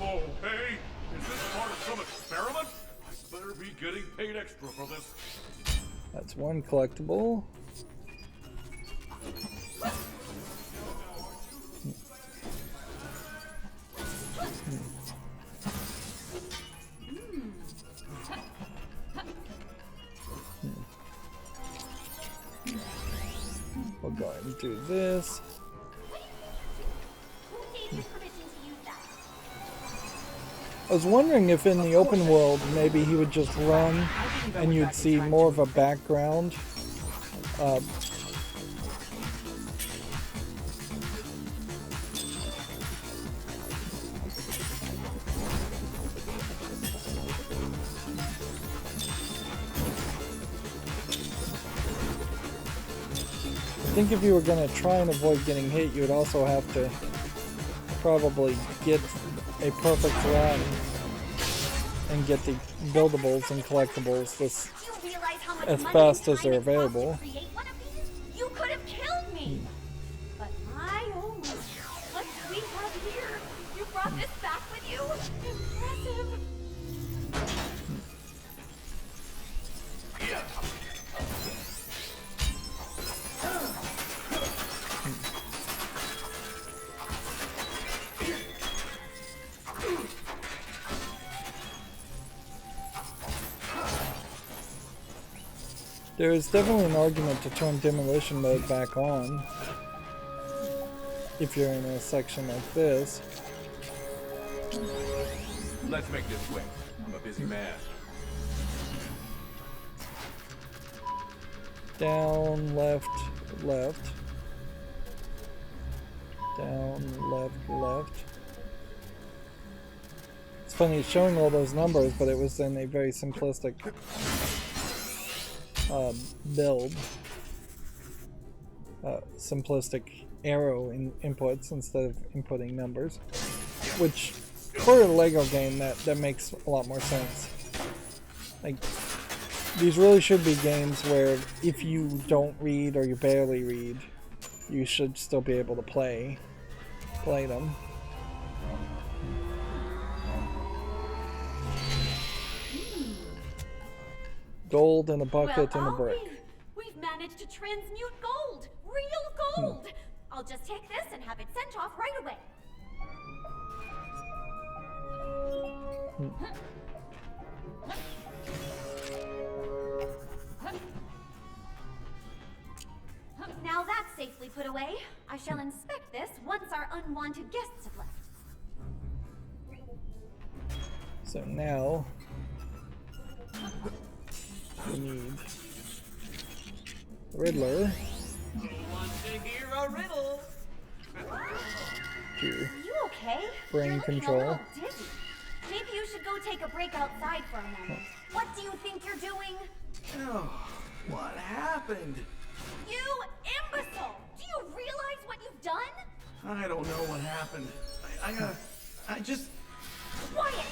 Oh, hey, is this part of some experiment? I better be getting paid extra for this. That's one collectible. We'll go ahead and do this. I was wondering if in the open world maybe he would just run and you'd see more of a background. think if you were going to try and avoid getting hit, you would also have to probably get a perfect run and get the buildables and collectibles this as fast as they're available. You could have killed me. But my oh my, what do we have here? You brought this back with you? Impressive. There is definitely an argument to turn demolition mode back on if you're in a section like this. Let's make this quick. I'm a busy man. Down, left, left. Down, left, left. It's funny, it's showing all those numbers, but it was in a very simplistic build. Simplistic arrow inputs instead of inputting numbers. Which, for a Lego game, that makes a lot more sense. Like, these really should be games where if you don't read or you barely read, you should still be able to play them. Gold in a bucket and a brick. We've managed to transmute gold! Real gold! I'll just take this and have it sent off right away. Now that's safely put away. I shall inspect this once our unwanted guests have left. So now we need Riddler to Are you okay? brain You're control. looking a little dizzy. Maybe you should go take a break outside for a moment. What do you think you're doing? Oh, what happened? You imbecile! Do you realize what you've done? I don't know what happened. I just... Quiet!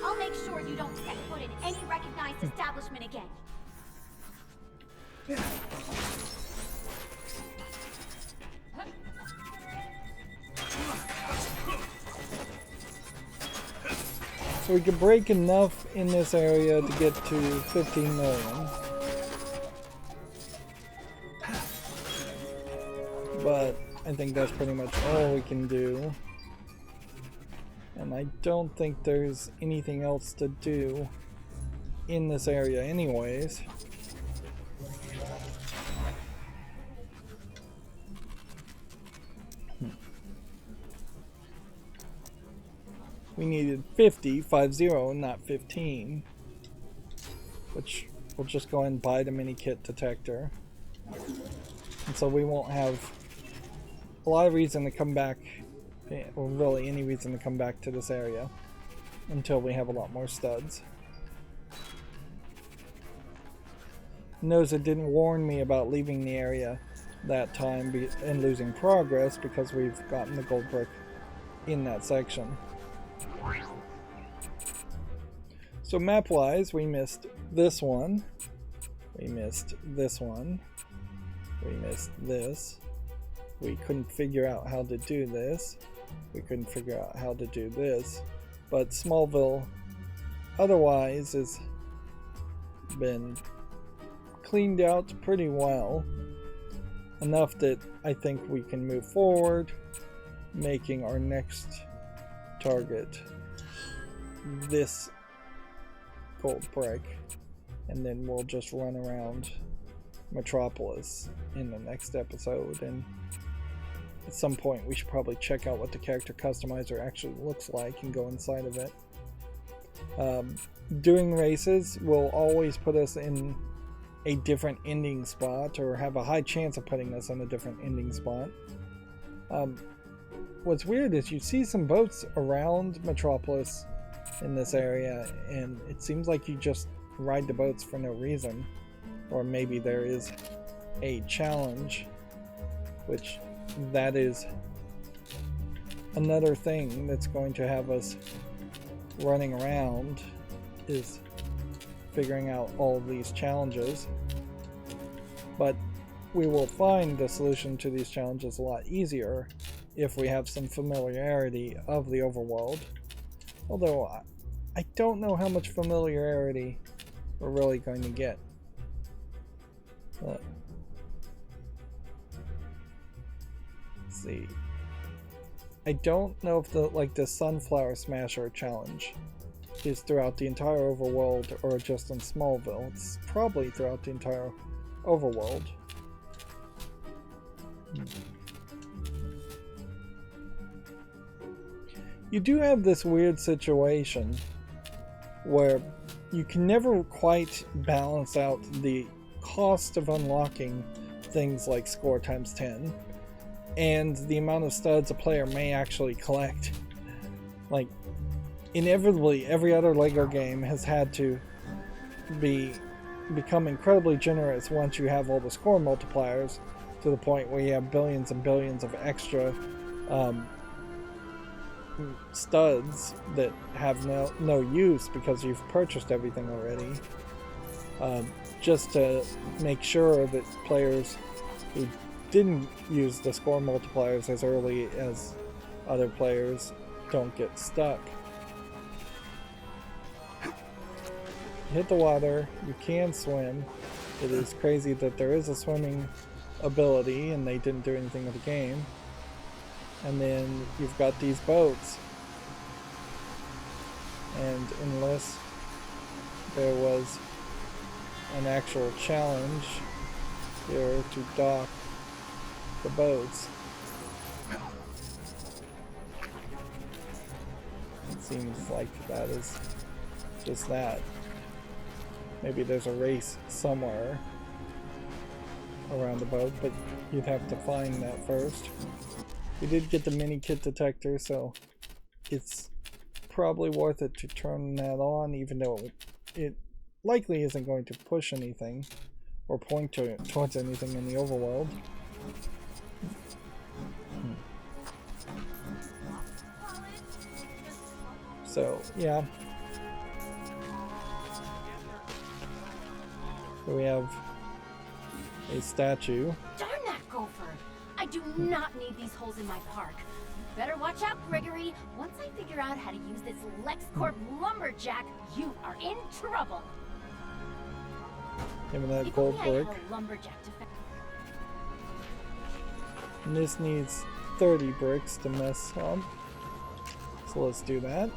I'll make sure you don't set foot in any recognized establishment again. So we could break enough in this area to get to 15 million. But I think that's pretty much all we can do. And I don't think there's anything else to do in this area anyways. We needed 50, not 15. Which we'll just go ahead and buy the mini kit detector. And so we won't have a lot of reason to come back, or really any reason to come back to this area until we have a lot more studs. Notice it didn't warn me about leaving the area that time and losing progress because we've gotten the gold brick in that section. So map wise, we missed this one, we missed this one, we missed this, we couldn't figure out how to do this, we couldn't figure out how to do this, but Smallville otherwise has been cleaned out pretty well, enough that I think we can move forward, making our next target this gold brick, and then we'll just run around Metropolis in the next episode. And at some point we should probably check out what the character customizer actually looks like and go inside of it. Doing races will always put us in a different ending spot, or have a high chance of putting us in a different ending spot. What's weird is you see some boats around Metropolis in this area, and it seems like you just ride the boats for no reason. Or maybe there is a challenge which that is another thing that's going to have us running around, is figuring out all of these challenges. But we will find the solution to these challenges a lot easier if we have some familiarity of the overworld. Although I don't know how much familiarity we're really going to get. Let's see. I don't know if the Sunflower Smasher challenge is throughout the entire overworld or just in Smallville. It's probably throughout the entire overworld. You do have this weird situation where you can never quite balance out the cost of unlocking things like score times 10 and the amount of studs a player may actually collect. Like, inevitably, every other LEGO game has had to become incredibly generous once you have all the score multipliers, to the point where you have billions and billions of extra studs that have no use because you've purchased everything already, just to make sure that players who didn't use the score multipliers as early as other players don't get stuck. You hit the water, you can swim. It is crazy that there is a swimming ability and they didn't do anything with the game. And then you've got these boats. And unless there was an actual challenge here to dock the boats, it seems like that is just that. Maybe there's a race somewhere around the boat, but you'd have to find that first. We did get the mini kit detector, so it's probably worth it to turn that on, even though it likely isn't going to push anything or point towards anything in the overworld. So, yeah. So we have a statue. Darn that gopher! I do not need these holes in my park. Better watch out, Gregory. Once I figure out how to use this LexCorp lumberjack, you are in trouble. Give me that gold brick. Lumberjack to And this needs 30 bricks to mess up. So let's do that.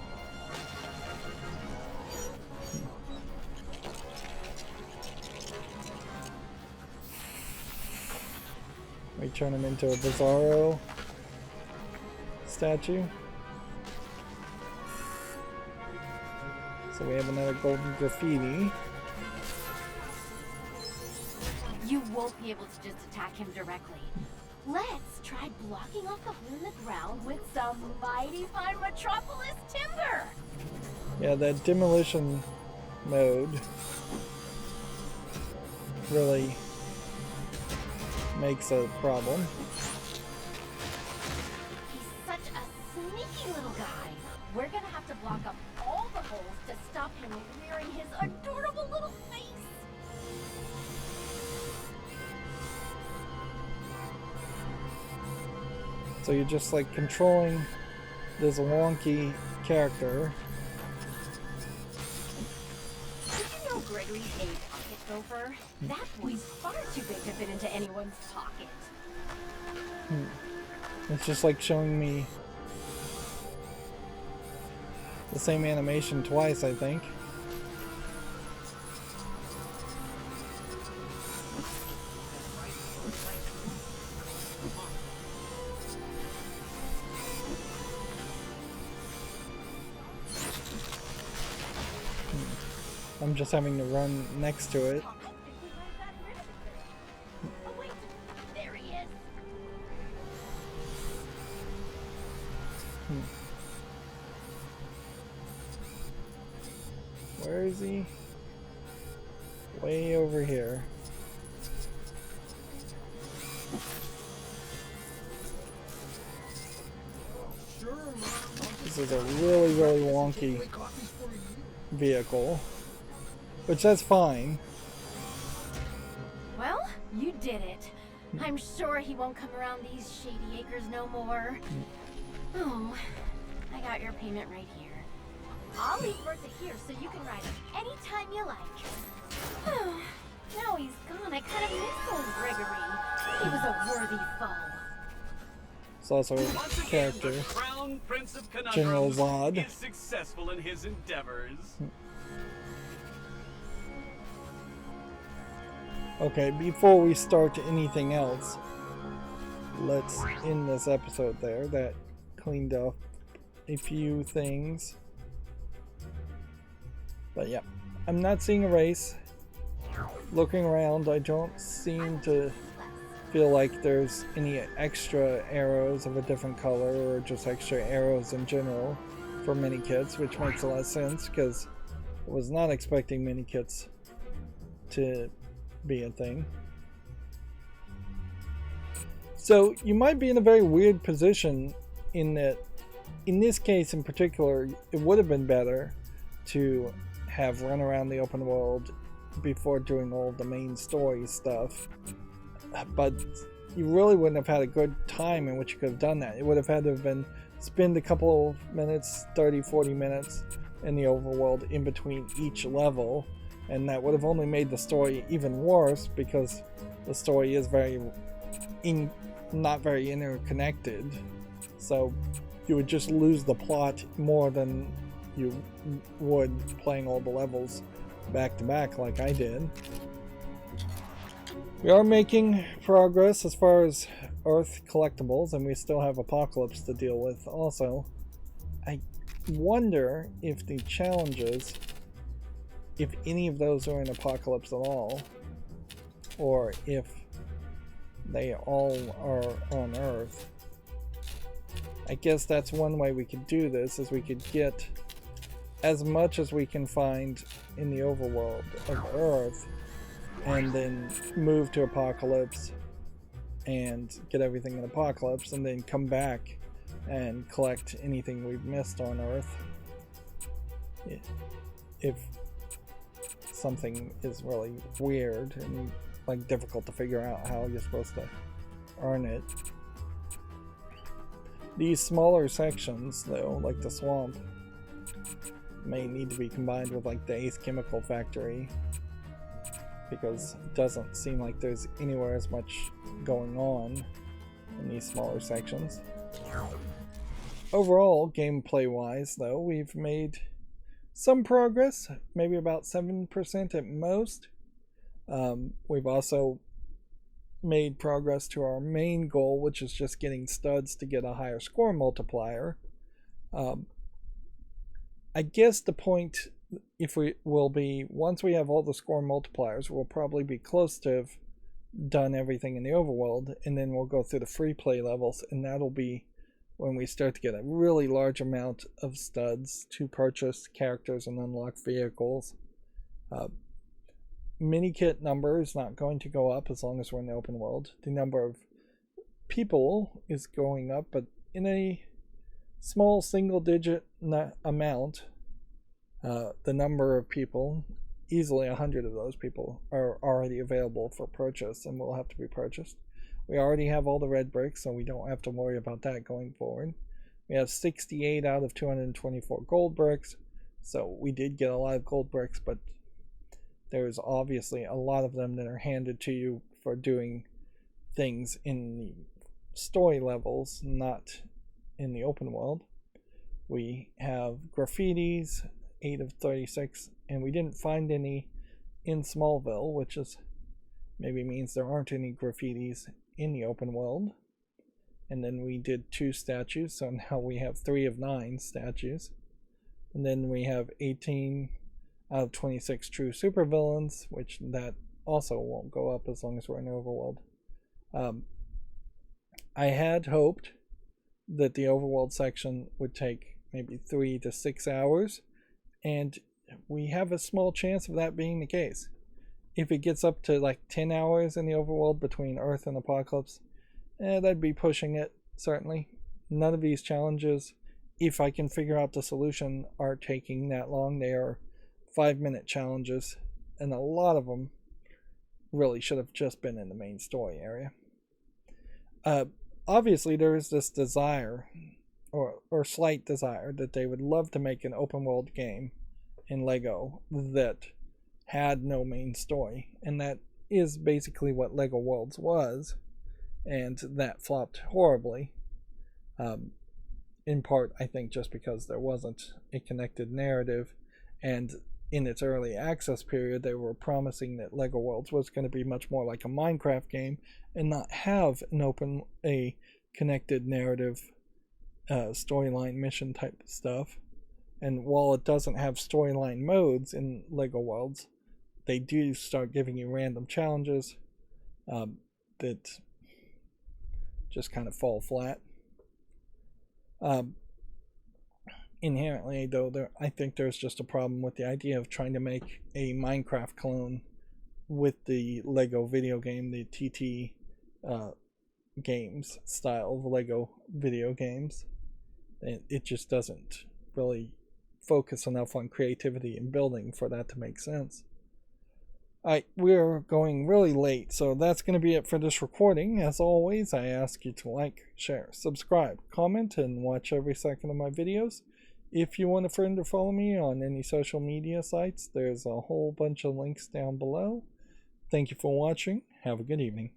We turn him into a Bizarro statue. So we have another golden graffiti. You won't be able to just attack him directly. Let's try blocking off the hole in the ground with some mighty fine Metropolis timber. Yeah, that demolition mode really makes a problem. He's such a sneaky little guy. We're gonna have to block up all the holes to stop him rearing his adorable little face. So you're just like controlling this wonky character. Did you know Gregory's a pocket gopher? That boy's far too big to fit into anyone's pocket. It's just like showing me the same animation twice, I think. I'm just having to run next to it. Oh wait, there he is. Where is he? Way over here. This is a really, really wonky vehicle, which that's fine. Well, you did it. I'm sure he won't come around these shady acres no more. Oh, I got your payment right here. I'll leave Bertha here so you can ride him anytime you like. Now he's gone. I kind of miss old Gregory. He was a worthy foe. It's also a Once again, character. the Crown Prince of General Conundrums Zod. is successful in his endeavors. Okay, before we start anything else, let's end this episode there. That cleaned up a few things. But yeah, I'm not seeing a race. Looking around, I don't seem to feel like there's any extra arrows of a different color or just extra arrows in general for mini kits, which makes a lot of sense because I was not expecting mini kits to be a thing. So you might be in a very weird position in that, in this case in particular, it would have been better to have run around the open world before doing all the main story stuff, but you really wouldn't have had a good time in which you could have done that. It would have had to have been spend a couple of minutes, 30-40 minutes in the overworld in between each level, and that would have only made the story even worse because the story is not very interconnected. So you would just lose the plot more than you would playing all the levels back to back like I did. We are making progress as far as Earth collectibles, and we still have Apocalypse to deal with also. I wonder if the challenges, if any of those are in Apocalypse at all, or if they all are on Earth. I guess that's one way we could do this, is we could get as much as we can find in the overworld of Earth and then move to Apocalypse and get everything in Apocalypse and then come back and collect anything we've missed on Earth if something is really weird and like difficult to figure out how you're supposed to earn it. These smaller sections though, like the swamp, may need to be combined with like the Ace Chemical Factory, because it doesn't seem like there's anywhere as much going on in these smaller sections. Overall, gameplay wise though, we've made some progress, maybe about 7% at most. We've also made progress to our main goal, which is just getting studs to get a higher score multiplier. I guess the point, if we will be, once we have all the score multipliers, we'll probably be close to have done everything in the overworld, and then we'll go through the free play levels, and that'll be when we start to get a really large amount of studs to purchase characters and unlock vehicles. Mini kit number is not going to go up as long as we're in the open world. The number of people is going up, but in a small single-digit amount. The number of people, easily 100 of those people, are already available for purchase and will have to be purchased. We already have all the red bricks, so we don't have to worry about that going forward. We have 68 out of 224 gold bricks, so we did get a lot of gold bricks, but there's obviously a lot of them that are handed to you for doing things in the story levels, not in the open world. We have graffitis, 8 of 36, and we didn't find any in Smallville, which is maybe means there aren't any graffitis in the open world. And then we did 2 statues, so now we have 3 of 9 statues. And then we have 18 out of 26 true supervillains, which that also won't go up as long as we're in the overworld. I had hoped that the overworld section would take maybe 3 to 6 hours, and we have a small chance of that being the case. If it gets up to like 10 hours in the overworld between Earth and Apocalypse, that'd be pushing it, certainly. none of these challenges, if I can figure out the solution, are taking that long. They are 5-minute challenges, and a lot of them really should have just been in the main story area. Obviously, there is this desire, or slight desire, that they would love to make an open world game in LEGO that had no main story, and that is basically what LEGO Worlds was, and that flopped horribly. In part, I think, just because there wasn't a connected narrative, and in its early access period, they were promising that LEGO Worlds was going to be much more like a Minecraft game and not have a connected narrative, storyline mission type stuff. And while it doesn't have storyline modes in LEGO Worlds, they do start giving you random challenges that just kind of fall flat. Inherently, though, I think there's just a problem with the idea of trying to make a Minecraft clone with the LEGO video game, the TT games style of LEGO video games. It just doesn't really focus enough on creativity and building for that to make sense. We're going really late, so that's going to be it for this recording. As always, I ask you to like, share, subscribe, comment, and watch every second of my videos. If you want a friend to follow me on any social media sites, there's a whole bunch of links down below. Thank you for watching. Have a good evening.